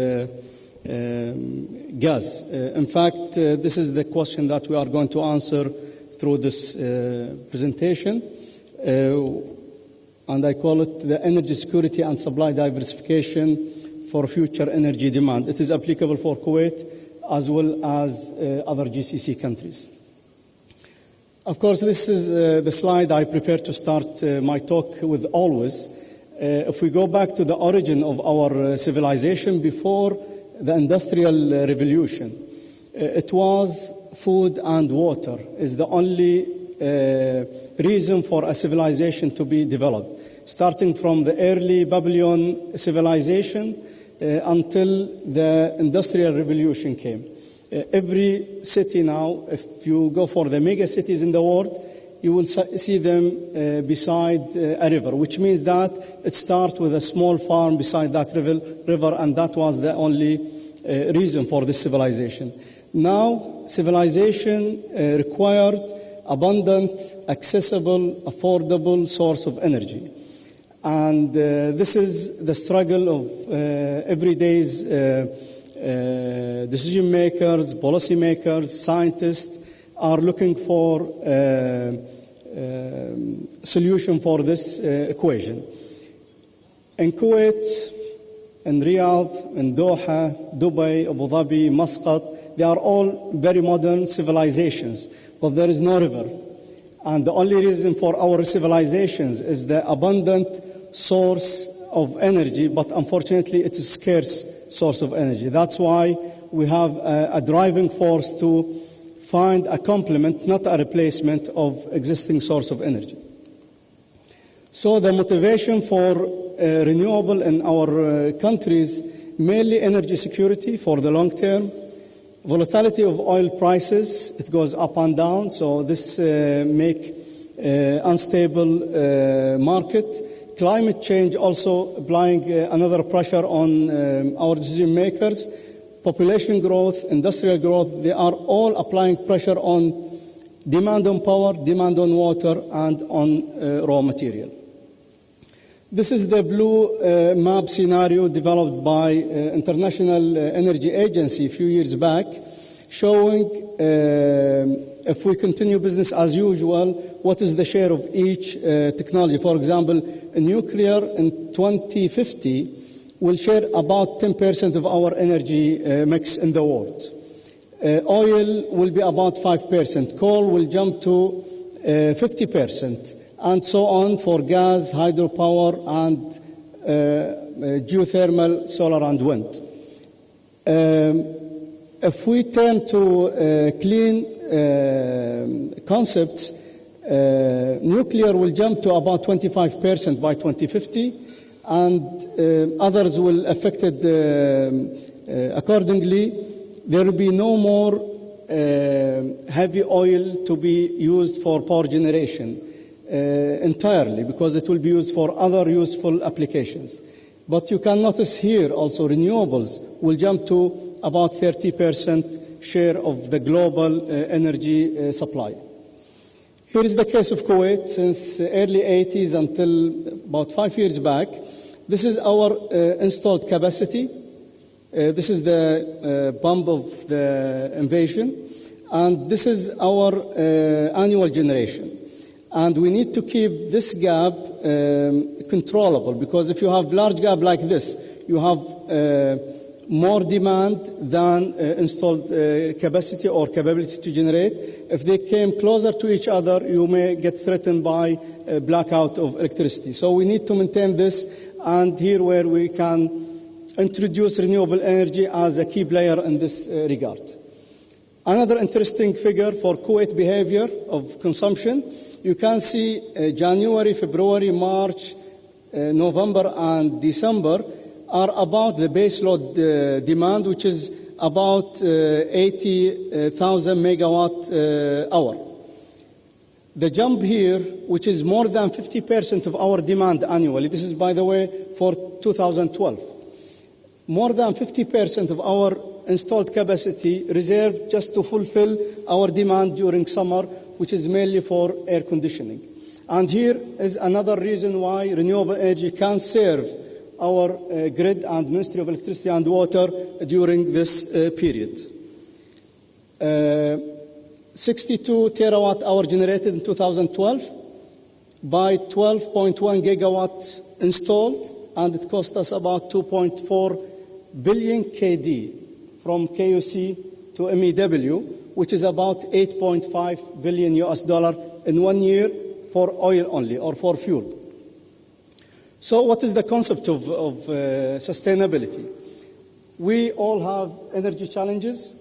S6: gas. In fact, this is the question that we are going to answer through this presentation. And I call it the energy security and supply diversification for future energy demand. It is applicable for Kuwait as well as other GCC countries. Of course, this is the slide I prefer to start my talk with always. If we go back to the origin of our civilization before the Industrial Revolution, it was food and water is the only reason for a civilization to be developed. Starting from the early Babylon civilization until the Industrial Revolution came. Every city now, if you go for the mega cities in the world, you will see them beside a river, which means that it starts with a small farm beside that river, and that was the only reason for this civilization. Now, civilization required abundant, accessible, affordable source of energy. And this is the struggle of everyday's decision makers, policy makers, scientists are looking for solution for this equation. In Kuwait, in Riyadh, in Doha, Dubai, Abu Dhabi, Muscat, they are all very modern civilizations, but there is no river. And the only reason for our civilizations is the abundant source of energy, but unfortunately it is a scarce source of energy. That's why we have a driving force to find a complement, not a replacement of existing source of energy. So the motivation for renewable in our countries, mainly energy security for the long term, volatility of oil prices, it goes up and down, so this make unstable market. Climate change also applying another pressure on our decision makers. Population growth, industrial growth, they are all applying pressure on demand on power, demand on water, and on raw material. This is the blue map scenario developed by International Energy Agency a few years back, showing if we continue business as usual, what is the share of each technology. For example, nuclear in 2050 will share about 10% of our energy mix in the world. Oil will be about 5%. Coal will jump to 50%, and so on for gas, hydropower, and geothermal, solar, and wind. If we turn to clean concepts, nuclear will jump to about 25% by 2050, and others will affect it accordingly. There will be no more heavy oil to be used for power generation entirely, because it will be used for other useful applications. But you can notice here also renewables will jump to about 30% share of the global energy supply. Here is the case of Kuwait since early 80s until about 5 years back. This is our installed capacity. This is the bump of the invasion, and this is our annual generation. And we need to keep this gap controllable, because if you have large gap like this, you have more demand than installed capacity or capability to generate. If they came closer to each other, you may get threatened by a blackout of electricity. So we need to maintain this, and here where we can introduce renewable energy as a key player in this regard. Another interesting figure for Kuwait behavior of consumption, you can see January, February, March, November, and December are about the baseload demand, which is about 80,000 megawatt hour. The jump here, which is more than 50% of our demand annually, this is, by the way, for 2012. More than 50% of our installed capacity reserved just to fulfill our demand during summer, which is mainly for air conditioning. And here is another reason why renewable energy can serve our grid and Ministry of Electricity and Water during this period. 62 terawatt hour generated in 2012 by 12.1 gigawatts installed, and it cost us about 2.4 billion KD from KUC to MEW, which is about 8.5 billion US dollar in 1 year for oil only, or for fuel. So what is the concept of sustainability? We all have energy challenges.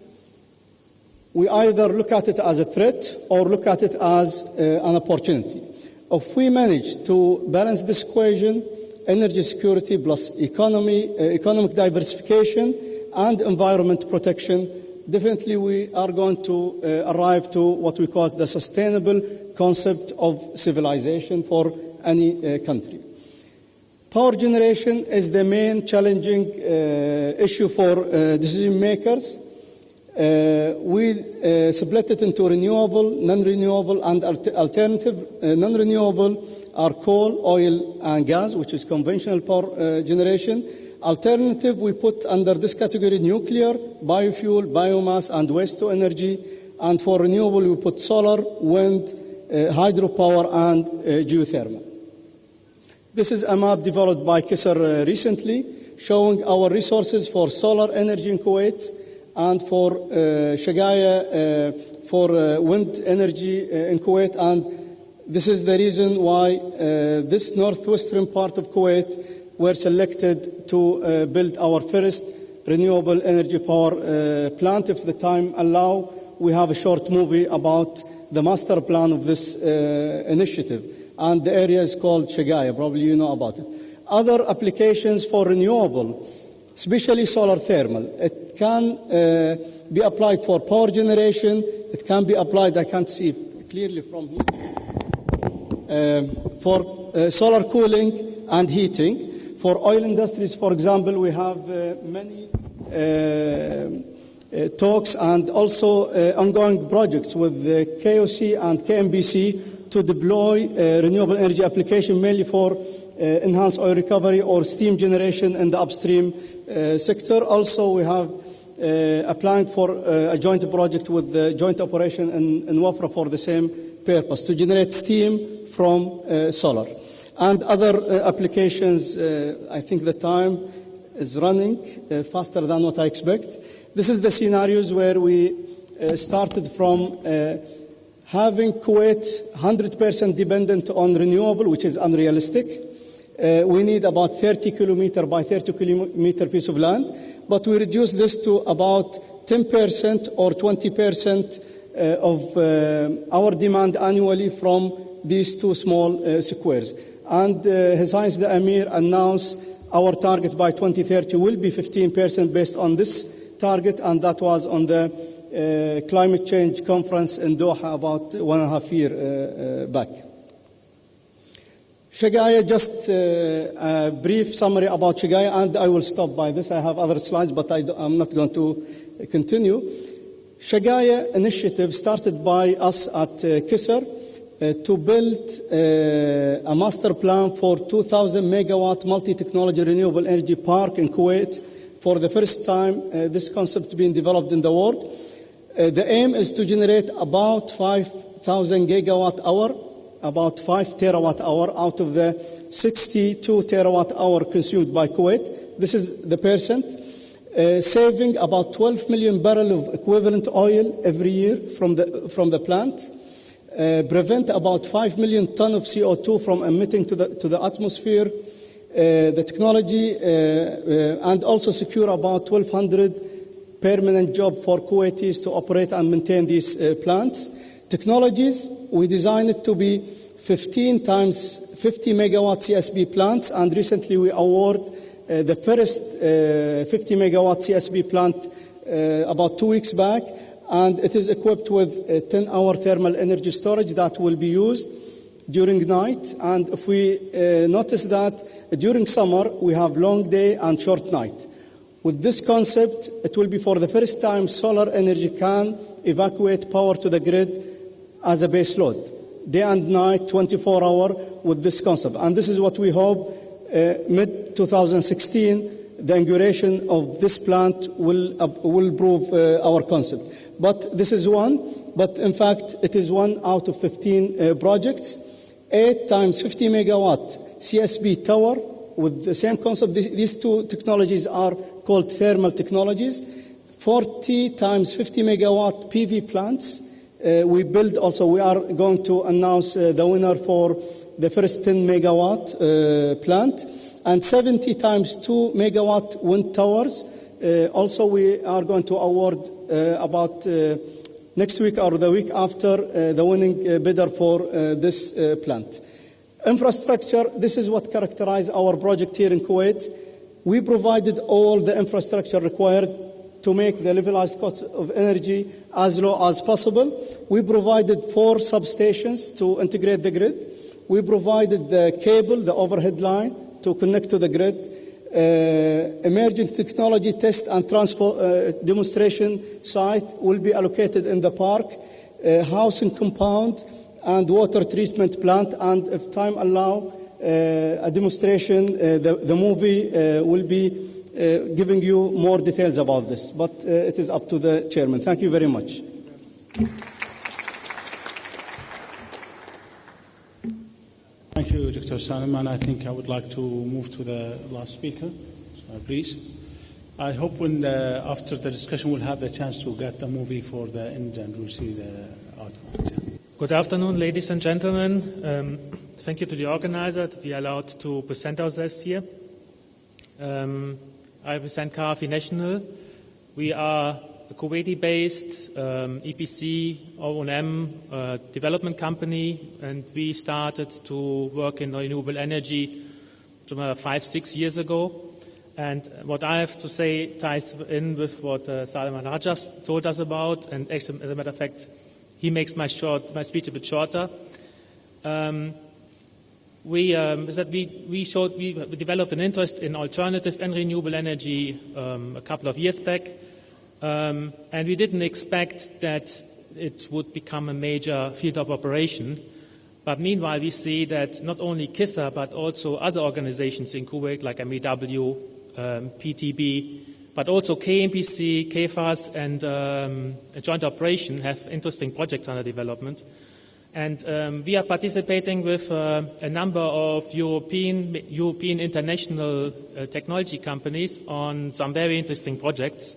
S6: We either look at it as a threat or look at it as an opportunity. If we manage to balance this equation, energy security plus economic diversification and environment protection, definitely we are going to arrive to what we call the sustainable concept of civilization for any country. Power generation is the main challenging issue for decision makers. We split it into renewable, non-renewable, and alternative. Non-renewable are coal, oil, and gas, which is conventional power generation. Alternative, we put under this category nuclear, biofuel, biomass, and waste-to-energy. And for renewable, we put solar, wind, hydropower, and geothermal. This is a map developed by Kisser recently, showing our resources for solar energy in Kuwait and for Shagaya for wind energy in Kuwait. And this is the reason why this northwestern part of Kuwait were selected to build our first renewable energy power plant. If the time allow, we have a short movie about the master plan of this initiative. And the area is called Shagaya. Probably you know about it. Other applications for renewable, especially solar thermal. It can be applied for power generation. It can be applied, I can't see clearly from here, for solar cooling and heating. For oil industries, for example, we have many talks and also ongoing projects with the KOC and KMBC to deploy renewable energy application mainly for enhanced oil recovery or steam generation in the upstream sector. Also, we have applying for a joint project with the joint operation in Wafra for the same purpose, to generate steam from solar. And other applications, I think the time is running faster than what I expect. This is the scenarios where we started from having Kuwait 100% dependent on renewable, which is unrealistic. We need about 30 kilometer by 30 kilometer piece of land, but we reduced this to about 10% or 20% of our demand annually from these two small squares. And His Highness the Emir announced our target by 2030 will be 15% based on this target, and that was on the climate change conference in Doha about 1.5 years back. Shagaya, just a brief summary about Shagaya, and I will stop by this. I have other slides, but I'm not going to continue. Shagaya initiative started by us at Kisar to build a master plan for 2,000 megawatt multi-technology renewable energy park in Kuwait. For the first time, this concept being developed in the world. The aim is to generate about 5,000 gigawatt hour, about 5 terawatt hour out of the 62 terawatt hour consumed by Kuwait. This is the percent. Saving about 12 million barrel of equivalent oil every year from the plant. Prevent about 5 million ton of CO2 from emitting to the atmosphere. The technology and also secure about 1,200 permanent jobs for Kuwaitis to operate and maintain these plants. Technologies, we designed it to be 15 times 50 megawatt CSB plants, and recently we award the first 50 megawatt CSB plant about 2 weeks back, and it is equipped with a 10-hour thermal energy storage that will be used during night. And if we notice that during summer we have long day and short night. With this concept, it will be for the first time solar energy can evacuate power to the grid as a base load, day and night, 24 hours with this concept. And this is what we hope mid-2016, the inauguration of this plant will prove our concept. But this is one, but in fact it is one out of 15 projects. 8 times 50 megawatt CSB tower with the same concept. These two technologies are called thermal technologies. 40 times 50 megawatt PV plants. We build also, we are going to announce the winner for the first 10 megawatt plant. And 70 times 2 megawatt wind towers. Also, we are going to award about next week or the week after the winning bidder for this plant. Infrastructure, this is what characterizes our project here in Kuwait. We provided all the infrastructure required to make the levelized cost of energy as low as possible. We provided 4 substations to integrate the grid. We provided the cable, the overhead line, to connect to the grid. Emerging technology test and transfer demonstration site will be allocated in the park. Housing compound and water treatment plant, and if time allow, a demonstration, the movie will be giving you more details about this, but it is up to the chairman. Thank you very much.
S2: Thank you, Dr. Salim, and I think I would like to move to the last speaker, please. I hope when after the discussion we'll have the chance to get the movie for the end and we'll see the outcome.
S7: Good afternoon, ladies and gentlemen. Thank you to the organizer to be allowed to present ourselves here. I represent Karafi National. We are a Kuwaiti-based EPC O&M development company, and we started to work in renewable energy 5-6 years ago. And what I have to say ties in with what Salim just told us about, and actually, as a matter of fact, he makes my speech a bit shorter. We developed an interest in alternative and renewable energy a couple of years back. And we didn't expect that it would become a major field of operation. But meanwhile, we see that not only KISA, but also other organizations in Kuwait, like MEW, PTB, but also KMPC, KFAS, and a joint operation have interesting projects under development. And we are participating with a number of European international technology companies on some very interesting projects.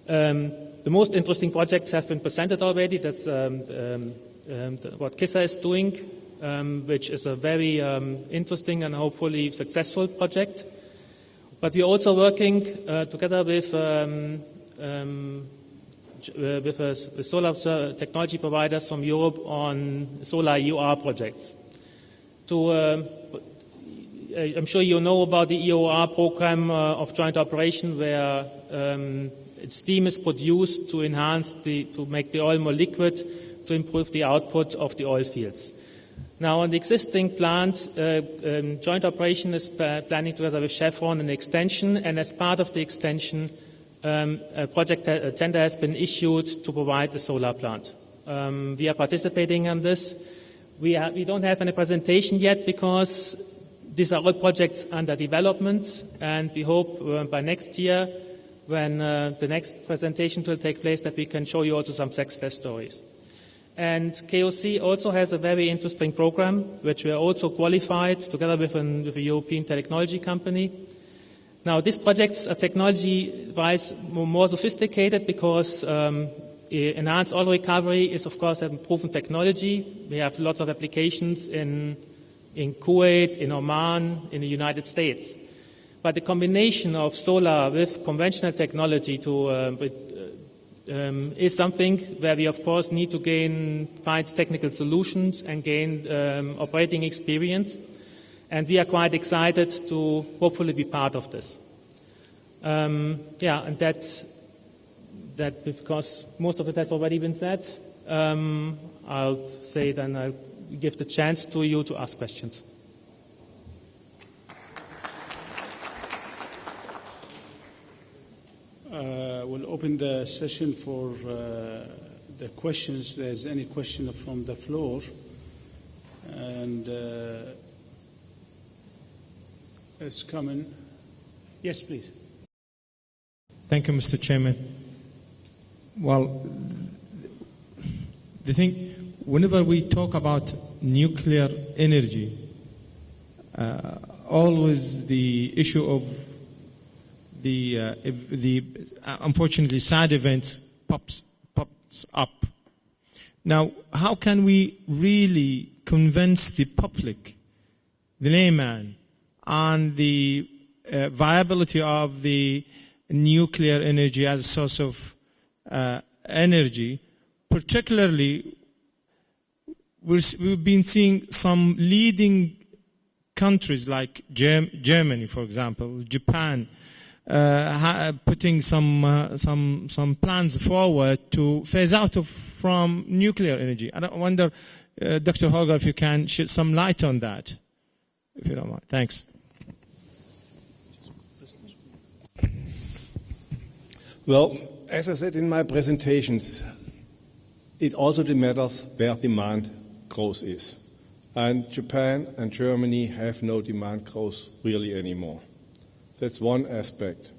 S7: The most interesting projects have been presented already. That's what KISA is doing, which is a very interesting and hopefully successful project. But we're also working together with solar technology providers from Europe on solar EOR projects. I'm sure you know about the EOR program of joint operation, where steam is produced to to make the oil more liquid, to improve the output of the oil fields. Now, on the existing plant, joint operation is planning together with Chevron an extension, and as part of the extension, a project tender has been issued to provide a solar plant. We are participating in this. We don't have any presentation yet because these are all projects under development, and we hope by next year, when the next presentation will take place, that we can show you also some success stories. And KOC also has a very interesting program, which we are also qualified together with a European technology company. Now, these projects are technology-wise more sophisticated because enhanced oil recovery is, of course, a proven technology. We have lots of applications in Kuwait, in Oman, in the United States. But the combination of solar with conventional technology is something where we, of course, need to find technical solutions and gain operating experience. And we are quite excited to hopefully be part of this. And that because most of it has already been said, I'll say then I'll give the chance to you to ask questions.
S2: We'll open the session for the questions. If there's any question from the floor. And it's coming. Yes, please.
S1: Thank you, Mr. Chairman. Well, the thing, whenever we talk about nuclear energy, always the issue of the unfortunately sad events pops up. Now, how can we really convince the public, the layman, on the viability of the nuclear energy as a source of energy? Particularly, we've been seeing some leading countries like Germany, for example, Japan, putting some plans forward to phase out from nuclear energy. I wonder, Dr. Holger, if you can shed some light on that, if you don't mind. Thanks.
S5: Well, as I said in my presentations, it also matters where demand growth is. And Japan and Germany have no demand growth really anymore. That's one aspect.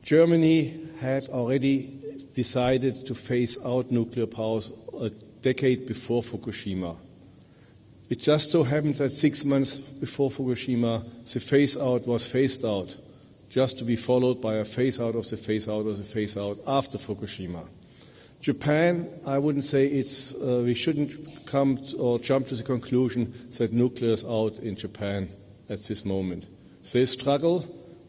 S5: Germany had already decided to phase out nuclear power a decade before Fukushima. It just so happened that 6 months before Fukushima, the phase-out was phased out, just to be followed by a phase-out of the phase-out of the phase-out after Fukushima. Japan, I wouldn't say we shouldn't come or jump to the conclusion that nuclear is out in Japan at this moment. They struggle.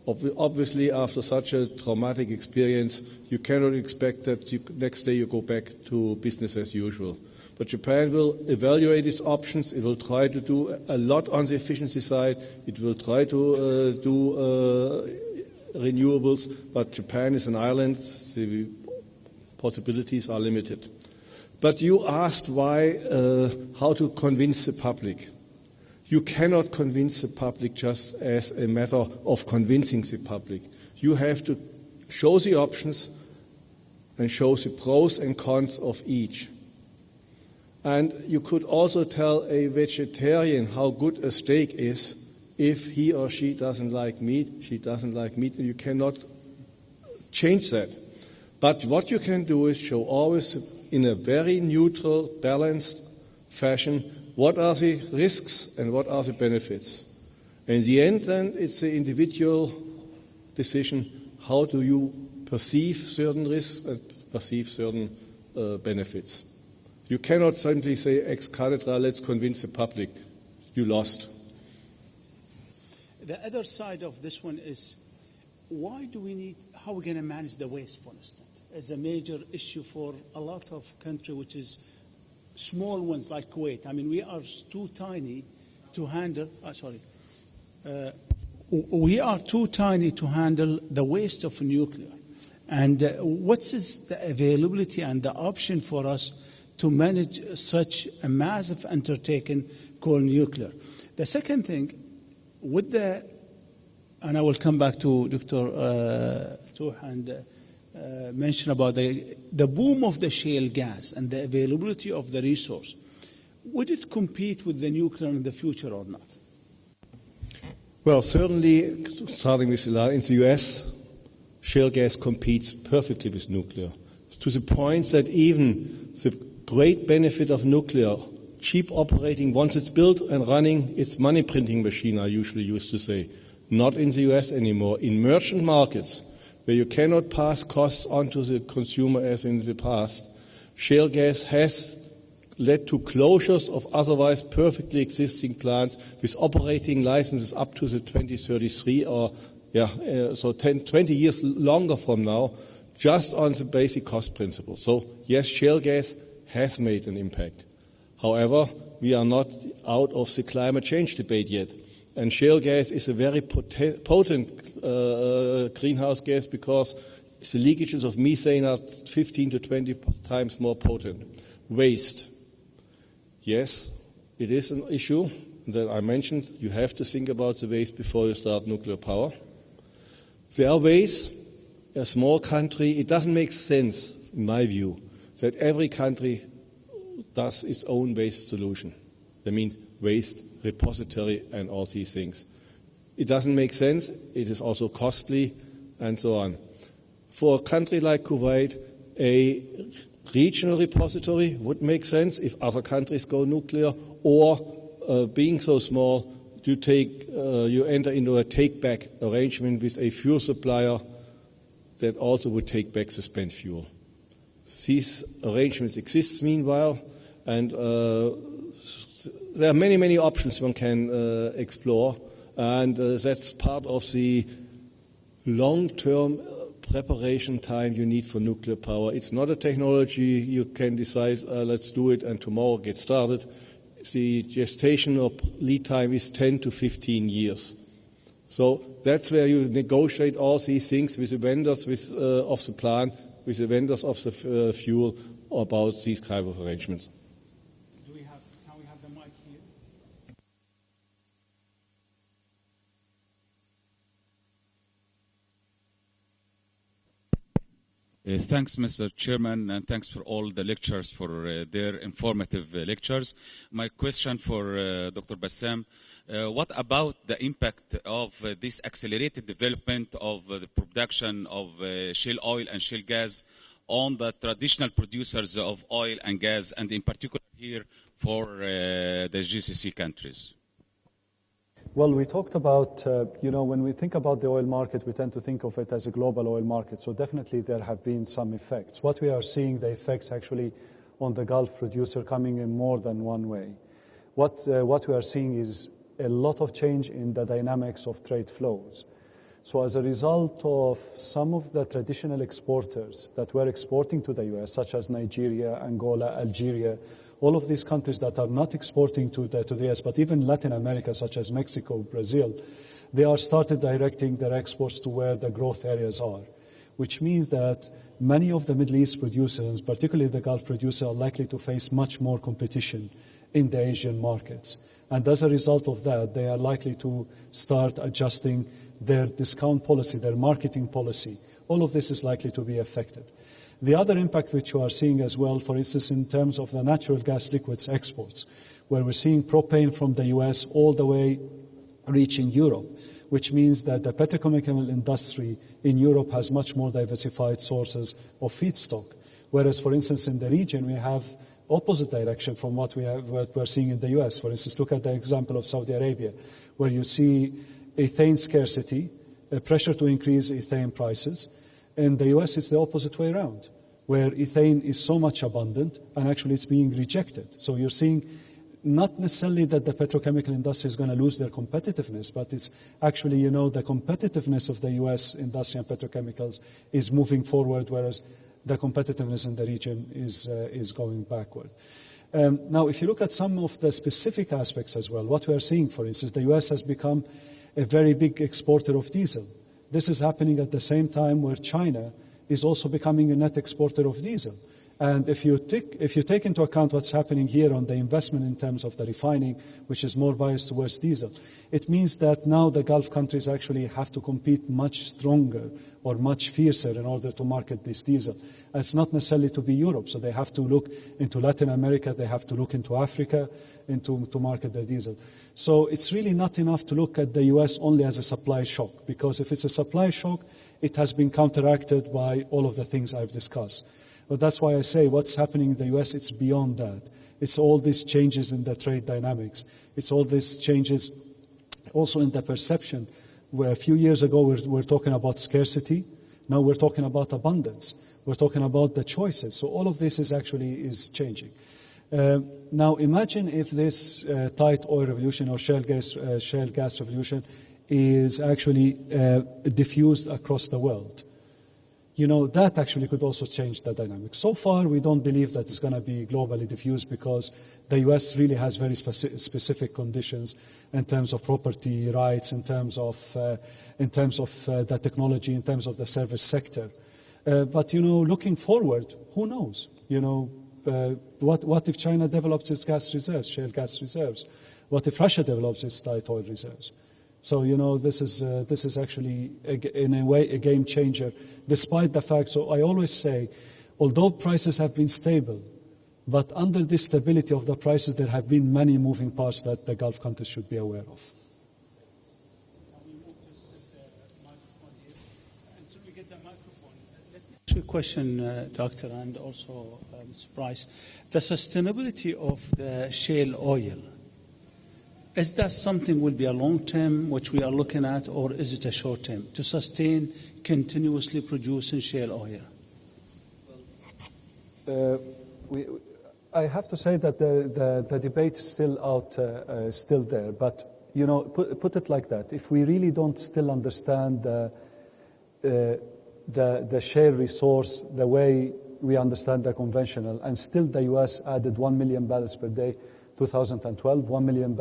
S5: Obviously, after such a traumatic experience, you cannot expect that next day you go back to business as usual. But Japan will evaluate its options. It will try to do a lot on the efficiency side. It will try to do renewables. But Japan is an island. The possibilities are limited. But you asked how to convince the public. You cannot convince the public just as a matter of convincing the public. You have to shows the options and shows the pros and cons of each. And you could also tell a vegetarian how good a steak is if he or she doesn't like meat, she doesn't like meat, and you cannot change that. But what you can do is show always in a very neutral, balanced fashion what are the risks and what are the benefits. And in the end, then, it's the individual decision, how do you perceive certain risks and perceive certain benefits. You cannot simply say ex cathedra, let's convince the public. You lost.
S2: The other side of this one is, why do we need, how are we going to manage the waste, for instance, as a major issue for a lot of countries, which is small ones like Kuwait. I mean, we are too tiny to handle, we are too tiny to handle the waste of nuclear. And what is the availability and the option for us to manage such a massive undertaking called nuclear? The second thing, with the, and I will come back to Dr. Tuh and mention about the boom of the shale gas and the availability of the resource. Would it compete with the nuclear in the future or not?
S5: Well, certainly, starting with in the US, shale gas competes perfectly with nuclear, to the point that even the great benefit of nuclear, cheap operating, once it's built and running, it's money printing machine, I usually used to say. Not in the US anymore. In merchant markets, where you cannot pass costs on to the consumer as in the past, shale gas has led to closures of otherwise perfectly existing plants with operating licenses up to the 2033 or so 10, 20 years longer from now, just on the basic cost principle. So yes, shale gas has made an impact. However, we are not out of the climate change debate yet. And shale gas is a very potent greenhouse gas because the leakages of methane are 15 to 20 times more potent. Waste. Yes, it is an issue that I mentioned. You have to think about the waste before you start nuclear power. There are ways, a small country, it doesn't make sense, in my view, that every country does its own waste solution. That means waste repository and all these things. It doesn't make sense. It is also costly and so on. For a country like Kuwait, a regional repository would make sense if other countries go nuclear, or being so small, you enter into a take-back arrangement with a fuel supplier that also would take back the spent fuel. These arrangements exist meanwhile, and there are many, many options one can explore, and that's part of the long-term preparation time you need for nuclear power. It's not a technology you can decide, let's do it, and tomorrow get started. The gestation or lead time is 10 to 15 years. So that's where you negotiate all these things with the vendors of the plant, with the vendors of the fuel about these type of arrangements.
S2: Can we have the mic
S8: here? Thanks, Mr. Chairman, and thanks for all the lecturers for their informative lectures. My question for Dr. Bassam, what about the impact of this accelerated development of the production of shale oil and shale gas on the traditional producers of oil and gas, and in particular here for the GCC countries?
S3: Well, we talked about, when we think about the oil market, we tend to think of it as a global oil market. So definitely there have been some effects. What we are seeing, the effects actually on the Gulf producer coming in more than one way. What we are seeing is a lot of change in the dynamics of trade flows. So as a result of some of the traditional exporters that were exporting to the U.S., such as Nigeria, Angola, Algeria, all of these countries that are not exporting to the U.S., but even Latin America, such as Mexico, Brazil, they are started directing their exports to where the growth areas are, which means that many of the Middle East producers, particularly the Gulf producers, are likely to face much more competition in the Asian markets. And as a result of that, they are likely to start adjusting their discount policy, their marketing policy, all of this is likely to be affected. The other impact which you are seeing as well, for instance, in terms of the natural gas liquids exports, where we're seeing propane from the US all the way reaching Europe, which means that the petrochemical industry in Europe has much more diversified sources of feedstock. Whereas, for instance, in the region, we have opposite direction from what we're seeing in the US. For instance, look at the example of Saudi Arabia, where you see ethane scarcity, a pressure to increase ethane prices. In the US, it's the opposite way around, where ethane is so much abundant and actually it's being rejected. So you're seeing not necessarily that the petrochemical industry is going to lose their competitiveness, but it's actually, the competitiveness of the US industry and petrochemicals is moving forward, whereas the competitiveness in the region is going backward. Now, if you look at some of the specific aspects as well, what we are seeing, for instance, the US has become a very big exporter of diesel. This is happening at the same time where China is also becoming a net exporter of diesel. And if you take into account what's happening here on the investment in terms of the refining, which is more biased towards diesel, it means that now the Gulf countries actually have to compete much stronger or much fiercer in order to market this diesel. And it's not necessarily to be Europe, so they have to look into Latin America, they have to look into Africa to market their diesel. So it's really not enough to look at the US only as a supply shock, because if it's a supply shock, it has been counteracted by all of the things I've discussed. But that's why I say what's happening in the US, it's beyond that. It's all these changes in the trade dynamics. It's all these changes also in the perception, where a few years ago we're talking about scarcity. Now we're talking about abundance. We're talking about the choices. So all of this is changing. Now imagine if this tight oil revolution or shale gas revolution is actually diffused across the world. That actually could also change the dynamics. So far, we don't believe that it's going to be globally diffused because the US really has very specific conditions in terms of property rights, in terms of the technology, in terms of the service sector. But looking forward, who knows? What if China develops its gas reserves, shale gas reserves? What if Russia develops its tight oil reserves? So, this is actually, in a way, a game changer, despite the fact, so I always say, although prices have been stable, but under this stability of the prices, there have been many moving parts that the Gulf countries should be aware of.
S2: Until we get the microphone, let me ask you a question, Doctor, and also Mr. Price. The sustainability of the shale oil, is that something will be a long-term, which we are looking at, or is it a short-term, to sustain continuously producing shale oil?
S3: I have to say that the debate is still there. But, put it like that. If we really don't still understand the shale resource the way we understand the conventional, and still the U.S. added 1 million barrels per day 2012, 1 million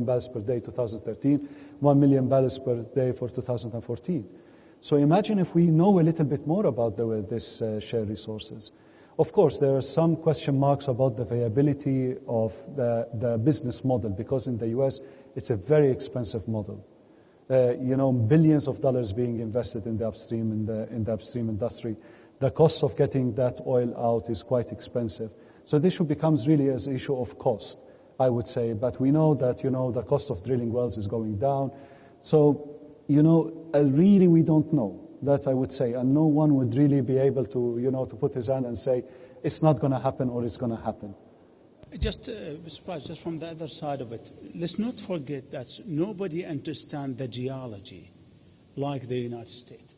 S3: barrels per day 2013, 1 million barrels per day for 2014. So imagine if we know a little bit more about this shale resources. Of course, there are some question marks about the viability of the business model, because in the U.S. it's a very expensive model. Billions of dollars being invested in the upstream in the upstream industry. The cost of getting that oil out is quite expensive. So this issue becomes really as an issue of cost, I would say. But we know that, the cost of drilling wells is going down. So, really we don't know. That I would say. And no one would really be able to, to put his hand and say, it's not going to happen or it's going to happen.
S2: Just, Mr. Price, just from the other side of it, let's not forget that nobody understands the geology like the United States.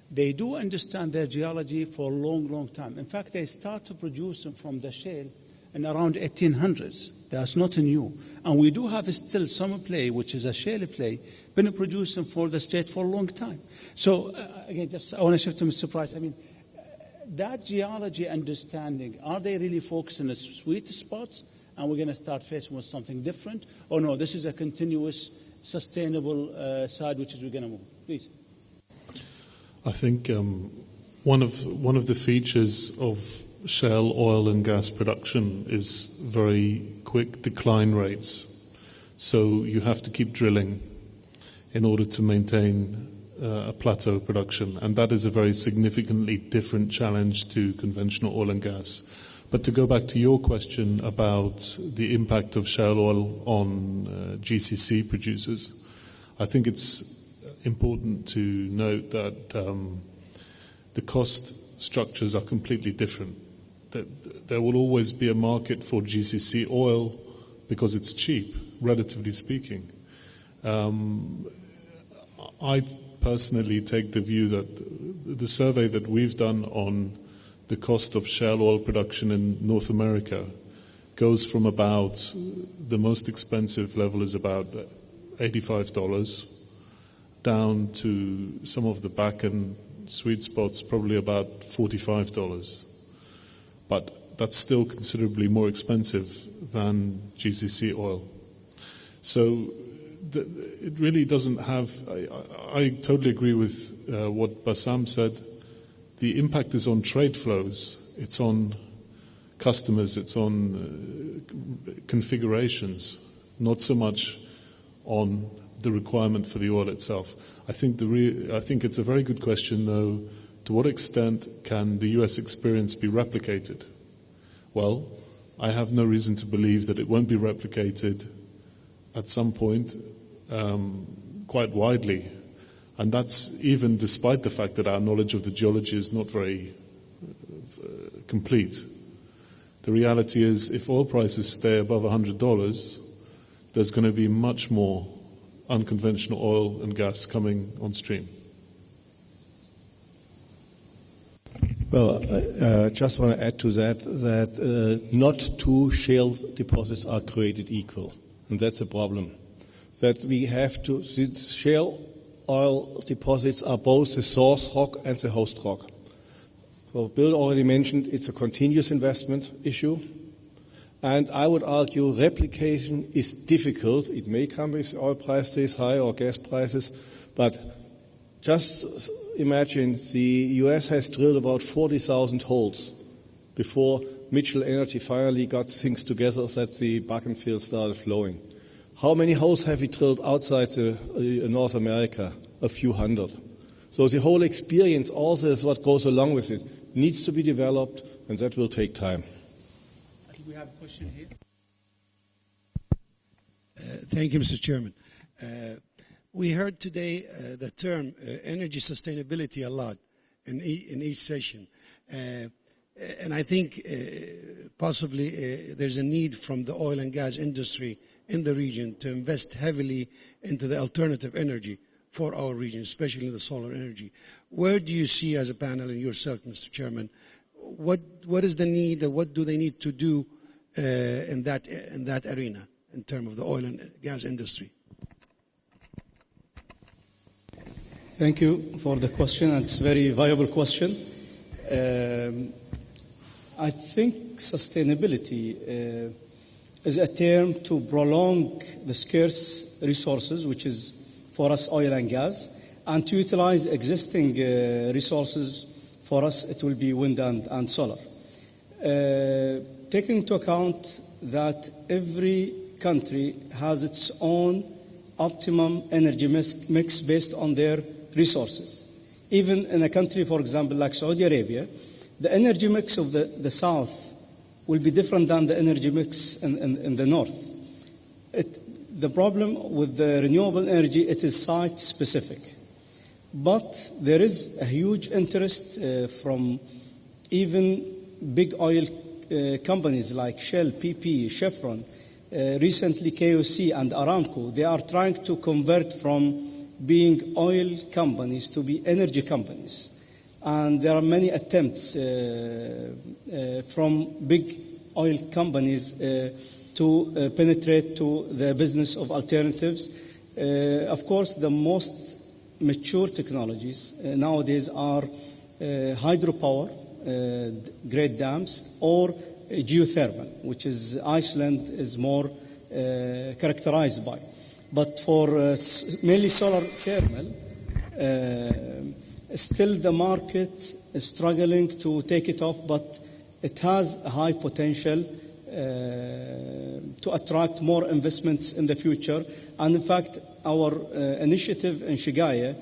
S2: They do understand their geology for a long, long time. In fact, they start to produce them from the shale in around 1800s. That's not new. And we do have still some play, which is a shale play, been producing for the state for a long time. So, again, I want to shift to Mr. Price. That geology understanding, are they really focused on the sweet spots and we're going to start facing with something different? Or no, this is a continuous, sustainable side which is we're going to move? Please.
S4: I think one of the features of shale oil and gas production is very quick decline rates. So you have to keep drilling in order to maintain a plateau production, and that is a very significantly different challenge to conventional oil and gas. But to go back to your question about the impact of shale oil on GCC producers, I think it's important to note that the cost structures are completely different. That there will always be a market for GCC oil because it's cheap, relatively speaking. I personally take the view that the survey that we've done on the cost of shale oil production in North America goes from about, the most expensive level is about $85, down to some of the back-end sweet spots, probably about $45. But that's still considerably more expensive than GCC oil. So it really doesn't have, I totally agree with what Bassam said. The impact is on trade flows, it's on customers, it's on configurations, not so much on the requirement for the oil itself. I think it's a very good question, though. To what extent can the US experience be replicated? Well, I have no reason to believe that it won't be replicated at some point quite widely. And that's even despite the fact that our knowledge of the geology is not very complete. The reality is, if oil prices stay above $100, there's going to be much more unconventional oil and gas coming on stream.
S5: Well, I just want to add to that not two shale deposits are created equal, and that's a problem. That we have to, shale oil deposits are both the source rock and the host rock. So Bill already mentioned it's a continuous investment issue. And I would argue replication is difficult. It may come if the oil price stays high or gas prices, but just imagine the US has drilled about 40,000 holes before Mitchell Energy finally got things together that the Bakken field started flowing. How many holes have we drilled outside North America? A few hundred. So the whole experience, also is what goes along with it, needs to be developed, and that will take time.
S9: I think we have a question here. Thank you, Mr. Chairman. We heard today the term energy sustainability a lot in each session. And I think possibly there's a need from the oil and gas industry in the region to invest heavily into the alternative energy for our region, especially in the solar energy. Where do you see, as a panel and yourself, Mr. Chairman, what is the need, and what do they need to do in that arena in terms of the oil and gas industry?
S6: Thank you for the question. It's a very viable question. I think sustainability is a term to prolong the scarce resources, which is for us oil and gas, and to utilize existing resources. For us, it will be wind and solar. Taking into account that every country has its own optimum energy mix based on their resources. Even in a country, for example, like Saudi Arabia, the energy mix of the south will be different than the energy mix in the north. The problem with the renewable energy, it is site-specific. But there is a huge interest from even big oil companies like Shell, BP, Chevron, recently KOC and Aramco. They are trying to convert from being oil companies to be energy companies. And there are many attempts from big oil companies to penetrate to the business of alternatives. Of course, the most mature technologies nowadays are hydropower, great dams, or geothermal, which is Iceland is more characterized by. But for mainly solar thermal, still the market is struggling to take it off, but it has a high potential to attract more investments in the future. And in fact, our initiative in Shigaya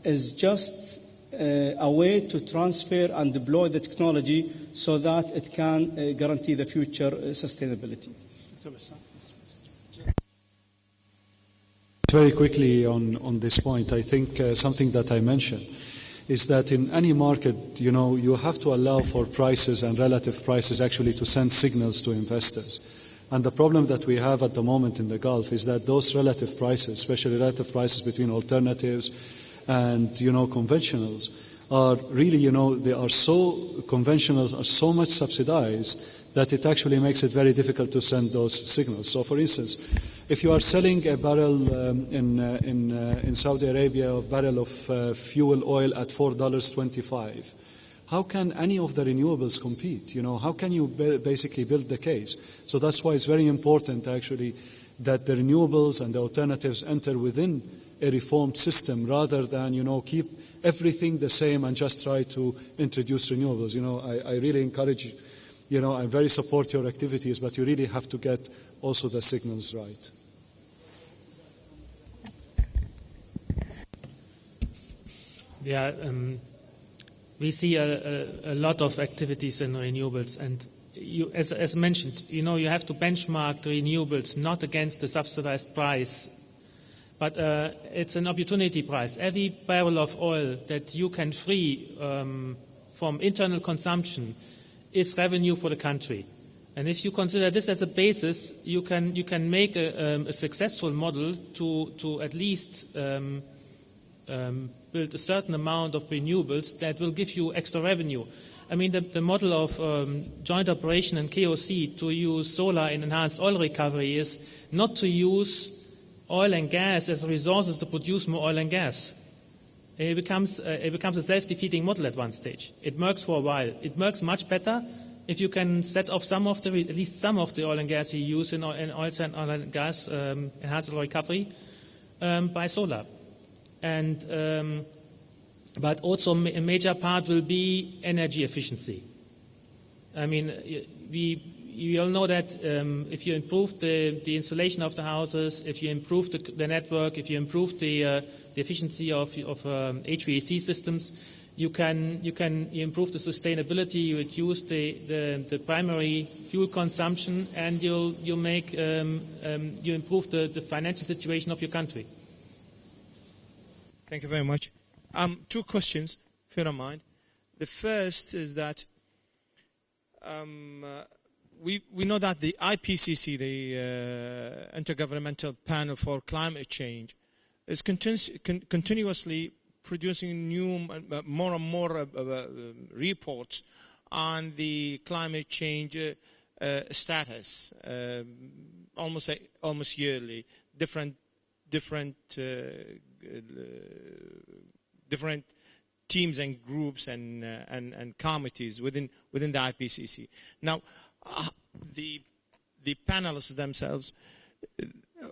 S6: is just a way to transfer and deploy the technology so that it can guarantee the future sustainability.
S3: Very quickly on this point, I think something that I mentioned is that in any market, you have to allow for prices and relative prices actually to send signals to investors. And the problem that we have at the moment in the Gulf is that those relative prices, especially relative prices between alternatives and, conventionals, are really, conventionals are so much subsidized that it actually makes it very difficult to send those signals. So, for instance, if you are selling a barrel in Saudi Arabia, a barrel of fuel oil at $4.25, how can any of the renewables compete? How can you basically build the case? So that's why it's very important actually that the renewables and the alternatives enter within a reformed system rather than, keep everything the same and just try to introduce renewables. I really encourage you. I very support your activities, but you really have to get also the signals right.
S7: Yeah, we see a lot of activities in renewables, and as mentioned, you have to benchmark the renewables not against the subsidized price, but it's an opportunity price. Every barrel of oil that you can free from internal consumption is revenue for the country. And if you consider this as a basis, you can make a successful model to at least build a certain amount of renewables that will give you extra revenue. I mean, the model of joint operation and KOC to use solar in enhanced oil recovery is not to use oil and gas as resources to produce more oil and gas. It becomes a self-defeating model at one stage. It works for a while. It works much better if you can set off at least some of the oil and gas you use in oil and gas enhanced oil recovery by solar. And but also a major part will be energy efficiency. I mean, we all know that if you improve the insulation of the houses, if you improve the network, if you improve the efficiency of HVAC systems, you can improve the sustainability, you reduce the primary fuel consumption, and you improve the financial situation of your country.
S10: Thank you very much. Two questions, if you don't mind. The first is that we know that the IPCC, the Intergovernmental Panel for Climate Change, is continuously producing new, more and more reports on the climate change status, almost yearly, different teams and groups and committees within the IPCC. Now, the panelists themselves,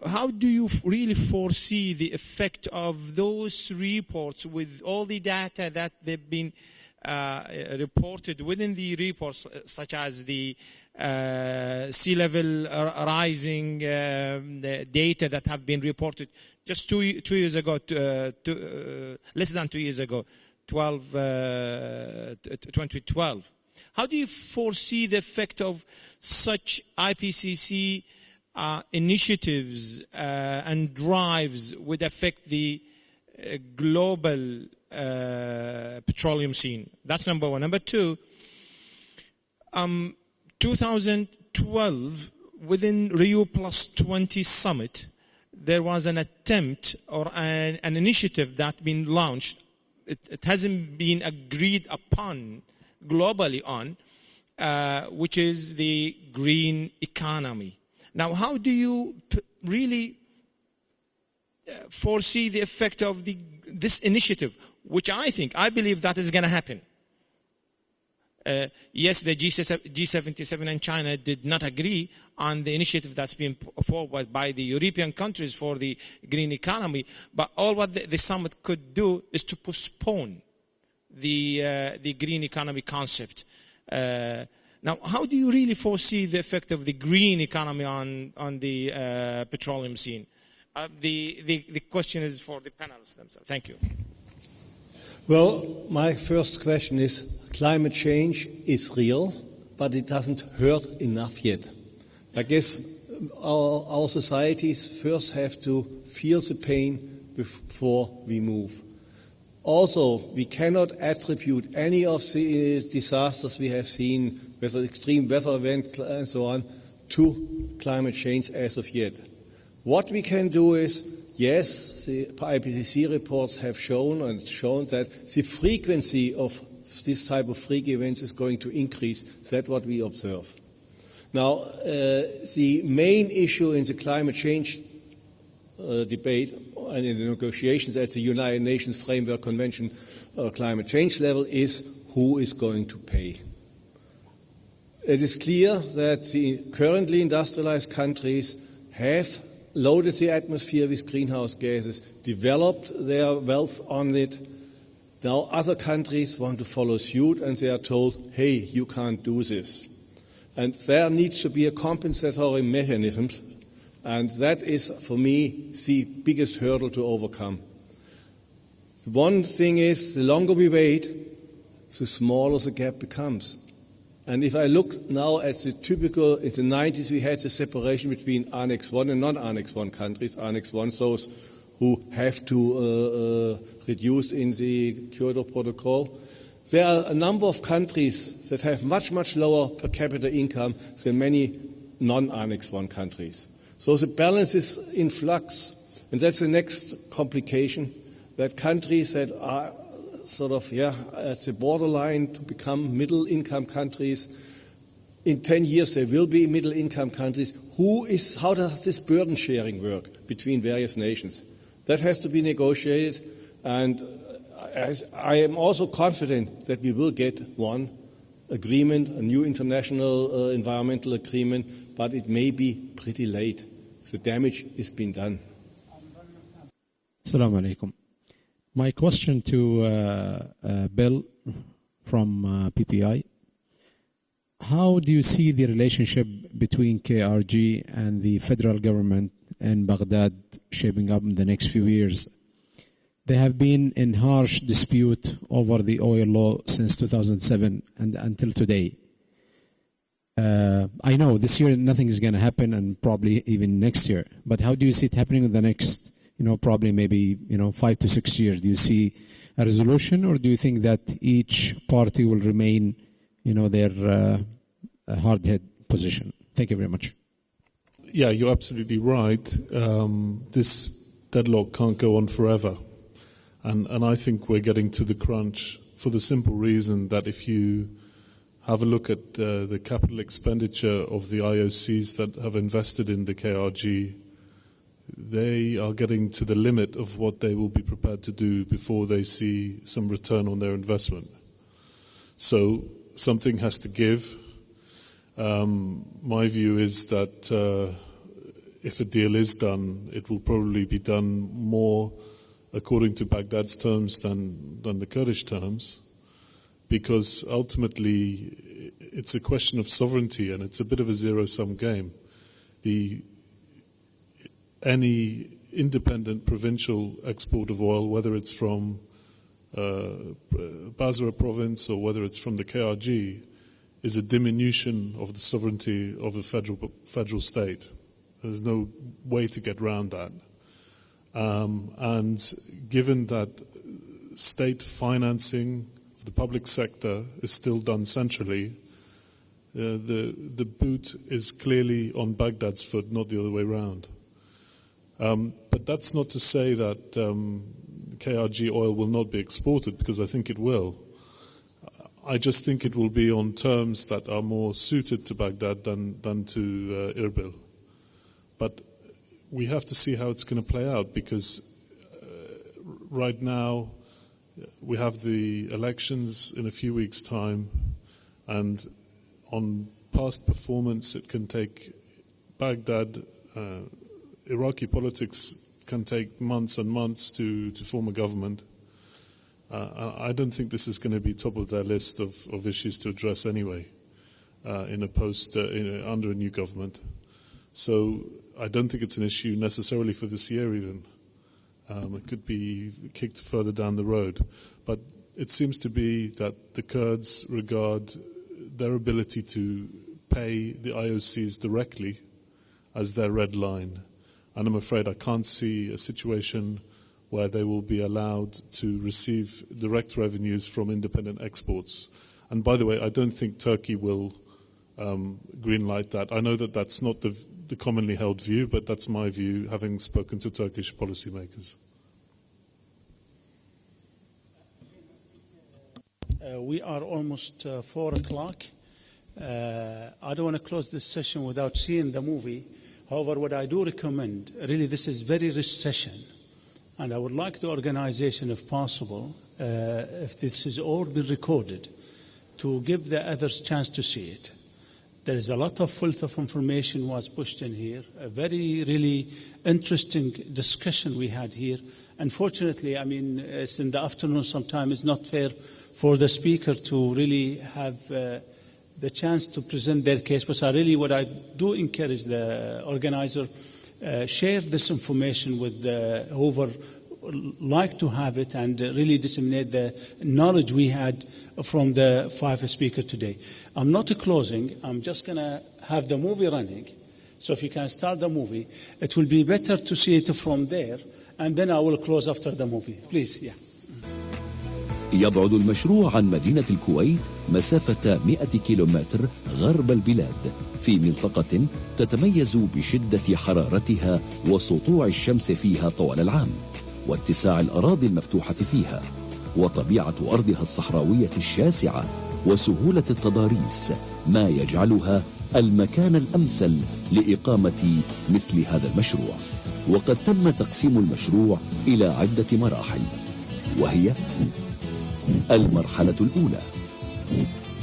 S10: how do you really foresee the effect of those reports with all the data that they've been reported within the reports, such as the sea level rising data that have been reported just 2 years ago, less than 2 years ago, 2012. How do you foresee the effect of such IPCC initiatives and drives would affect the global petroleum scene? That's number one. Number two, 2012, within Rio Plus 20 summit, there was an attempt or an initiative that been launched. It hasn't been agreed upon globally on, which is the green economy. Now, how do you really foresee the effect of this initiative, which I believe that is going to happen? Yes, the G77 and China did not agree on the initiative that's been forward by the European countries for the green economy, but all what the summit could do is to postpone the green economy concept. Now, how do you really foresee the effect of the green economy on the petroleum scene? The question is for the panelists themselves. Thank you.
S5: Well, my first question is, climate change is real, but it doesn't hurt enough yet. I guess our societies first have to feel the pain before we move. Also, we cannot attribute any of the disasters we have seen, whether extreme weather events and so on, to climate change as of yet. What we can do is, yes, the IPCC reports have shown that the frequency of this type of freak events is going to increase. That's what we observe. Now, the main issue in the climate change debate and in the negotiations at the United Nations Framework Convention climate change level is who is going to pay. It is clear that the currently industrialized countries have loaded the atmosphere with greenhouse gases, developed their wealth on it. Now other countries want to follow suit and they are told, hey, you can't do this. And there needs to be a compensatory mechanism, and that is, for me, the biggest hurdle to overcome. The one thing is, the longer we wait, the smaller the gap becomes. And if I look now at the typical, in the 90s we had the separation between Annex 1 and non-Annex 1 countries. Annex 1, those who have to reduce in the Kyoto Protocol. There are a number of countries that have much, much lower per capita income than many non-Annex 1 countries. So the balance is in flux. And that's the next complication, that countries that are sort of, at the borderline to become middle-income countries, in 10 years they will be middle-income countries. How does this burden sharing work between various nations? That has to be negotiated, and I am also confident that we will get one agreement, a new international environmental agreement, but it may be pretty late. The damage is being done.
S11: Assalamu alaikum. My question to Bill from PPI. How do you see the relationship between KRG and the federal government in Baghdad shaping up in the next few years? They have been in harsh dispute over the oil law since 2007 and until today. I know this year nothing is going to happen, and probably even next year. But how do you see it happening in the next, probably maybe 5 to 6 years? Do you see a resolution, or do you think that each party will remain, their hard-head position? Thank you very much.
S4: Yeah, you're absolutely right. This deadlock can't go on forever. And I think we're getting to the crunch for the simple reason that if you have a look at the capital expenditure of the IOCs that have invested in the KRG, they are getting to the limit of what they will be prepared to do before they see some return on their investment. So something has to give. My view is that if a deal is done, it will probably be done more according to Baghdad's terms than the Kurdish terms, because ultimately it's a question of sovereignty and it's a bit of a zero-sum game. Any independent provincial export of oil, whether it's from Basra province or whether it's from the KRG, is a diminution of the sovereignty of the federal state. There's no way to get around that. And given that state financing of the public sector is still done centrally, the boot is clearly on Baghdad's foot, not the other way around. But that's not to say that KRG oil will not be exported, because I think it will. I just think it will be on terms that are more suited to Baghdad than to Erbil. But we have to see how it's going to play out, because right now we have the elections in a few weeks' time, and on past performance it can take Baghdad, Iraqi politics can take months and months to form a government. I don't think this is going to be top of their list of issues to address anyway in a under a new government. So I don't think it's an issue necessarily for this year even. It could be kicked further down the road. But it seems to be that the Kurds regard their ability to pay the IOCs directly as their red line. And I'm afraid I can't see a situation where they will be allowed to receive direct revenues from independent exports. And by the way, I don't think Turkey will greenlight that. I know that that's not the commonly held view, but that's my view, having spoken to Turkish policymakers.
S2: We are almost 4 o'clock. I don't want to close this session without seeing the movie. However, what I do recommend, really this is very rich session, and I would like the organization, if possible, if this is all been recorded, to give the others chance to see it. There is a lot of wealth of information was pushed in here, a very really interesting discussion we had here. Unfortunately, I mean, it's in the afternoon, sometimes it's not fair for the speaker to really have the chance to present their case. But what I do encourage the organizer, share this information with whoever like to have it, and really disseminate the knowledge we had from the 5 speakers today. I'm not closing, I'm just going to have the movie running. So if you can start the movie, it will be better to see it from there, and then I will close after the movie. Please, yeah.
S12: يبعد المشروع عن مدينة الكويت مسافة 100 كيلومتر غرب البلاد في منطقة تتميز بشدة حرارتها وسطوع الشمس فيها طوال العام واتساع الأراضي المفتوحة فيها وطبيعة أرضها الصحراوية الشاسعة وسهولة التضاريس ما يجعلها المكان الأمثل لإقامة مثل هذا المشروع. وقد تم تقسيم المشروع إلى عدة مراحل، وهي المرحلة الأولى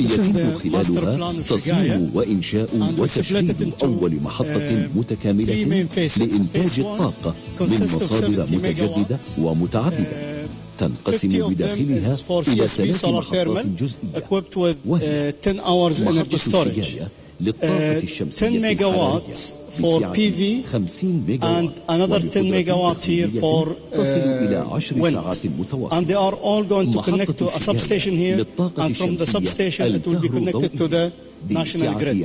S12: يتم خلالها تصميم وإنشاء وتشغيل أول محطة متكاملة لإنتاج الطاقة من مصادر متجددة ومتعددة تنقسم بداخلها إلى 3 محطات جزئية، وهي محطة السجاية للطاقة الشمسية
S6: 10 megawatts for PV and another 10 megawatts here for wind. And they are all going to connect to a substation here, and from the substation it will be connected to the national grid.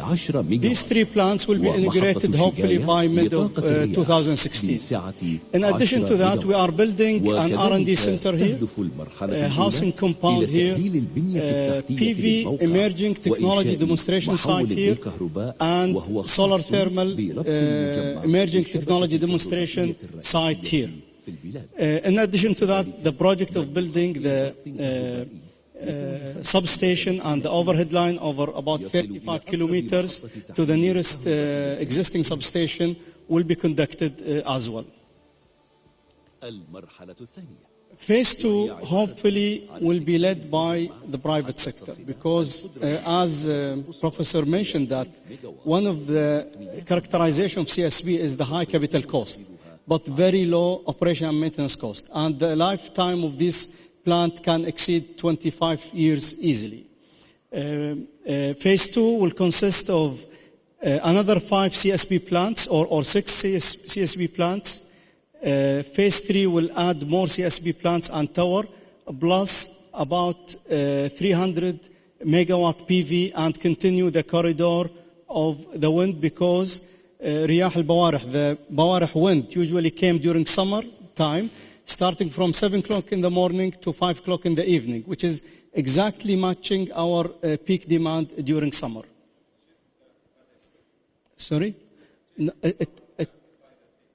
S6: These 3 plants will be integrated hopefully by mid of 2016. In addition to that, we are building an R&D center here, a housing compound here, PV emerging technology demonstration site here, and solar thermal emerging technology demonstration site here. In addition to that, the project of building the substation and the overhead line over about 35 kilometers to the nearest existing substation will be conducted as well. Phase 2 hopefully will be led by the private sector, because as Professor mentioned, that one of the characterization of CSB is the high capital cost, but very low operation and maintenance cost, and the lifetime of this plant can exceed 25 years easily. Phase 2 will consist of another 5 CSB plants or 6 CSB plants. Phase 3 will add more CSB plants and tower, plus about 300 megawatt PV, and continue the corridor of the wind, because رياح البوارح, the Bawarih wind usually came during summer time, starting from 7 o'clock in the morning to 5 o'clock in the evening, which is exactly matching our peak demand during summer. Sorry?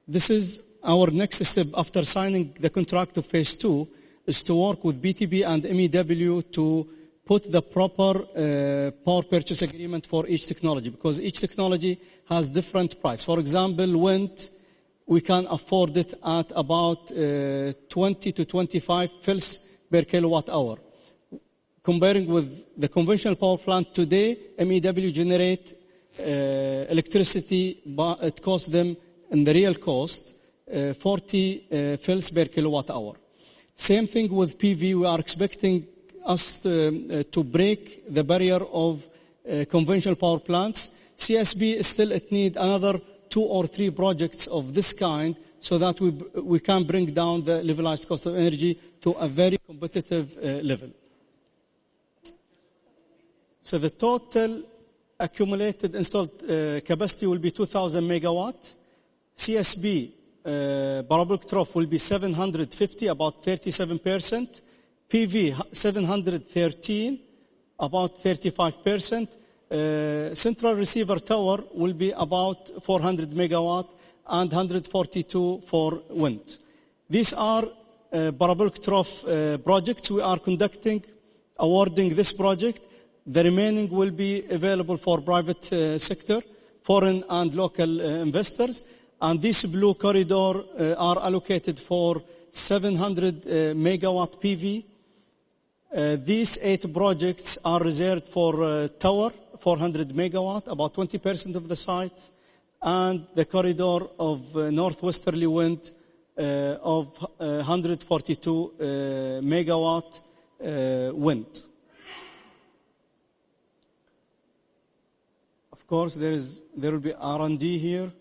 S6: This is our next step after signing the contract of Phase 2, is to work with BTB and MEW to put the proper power purchase agreement for each technology, because each technology has different price. For example, wind, we can afford it at about 20 to 25 fils per kilowatt hour. Comparing with the conventional power plant today, MEW generate electricity, but it costs them, in the real cost, 40 fils per kilowatt hour. Same thing with PV. We are expecting us to break the barrier of conventional power plants. CSB still it need another 2 or 3 projects of this kind so that we can bring down the levelized cost of energy to a very competitive level. So the total accumulated installed capacity will be 2,000 megawatt. CSB parabolic trough will be 750, about 37%. PV 713, about 35%. Central receiver tower will be about 400 megawatt and 142 for wind. These are parabolic trough projects we are conducting, awarding this project. The remaining will be available for private sector, foreign and local investors. And this blue corridor are allocated for 700 megawatt PV. These 8 projects are reserved for tower, 400 megawatt, about 20% of the site, and the corridor of northwesterly wind of 142 megawatt wind. Of course, there will be R&D here,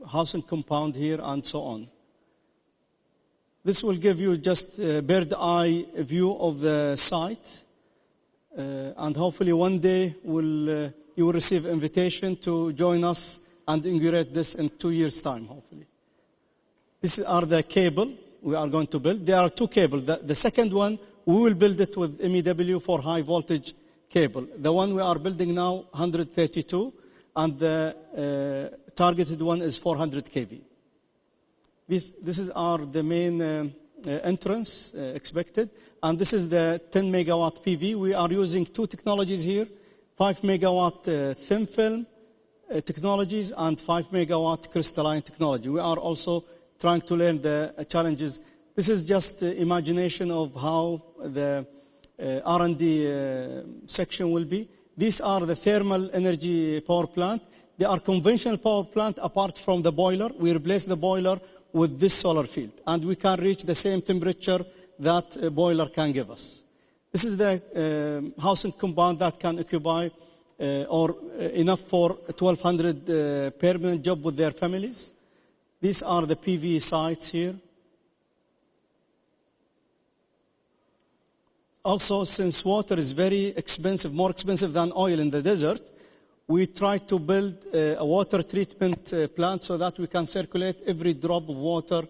S6: housing compound here, and so on. This will give you just a bird-eye view of the site, and hopefully one day you will receive an invitation to join us and inaugurate this in 2 years' time, hopefully. These are the cable we are going to build. There are 2 cables. The second one, we will build it with MEW for high voltage cable. The one we are building now, 132, and the targeted one is 400 kV. This are the main entrance expected, and this is the 10 megawatt PV. We are using 2 technologies here, 5 megawatt thin film technologies and 5 megawatt crystalline technology. We are also trying to learn the challenges. This is just the imagination of how the R&D section will be. These are the thermal energy power plant. They are conventional power plant apart from the boiler. We replace the boiler with this solar field, and we can reach the same temperature that a boiler can give us. This is the housing compound that can occupy or enough for 1,200 permanent job with their families. These are the PV sites here. Also, since water is very expensive, more expensive than oil in the desert, we try to build a water treatment plant so that we can circulate every drop of water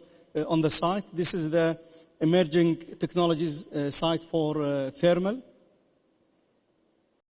S6: on the site. This is the emerging technologies site for thermal.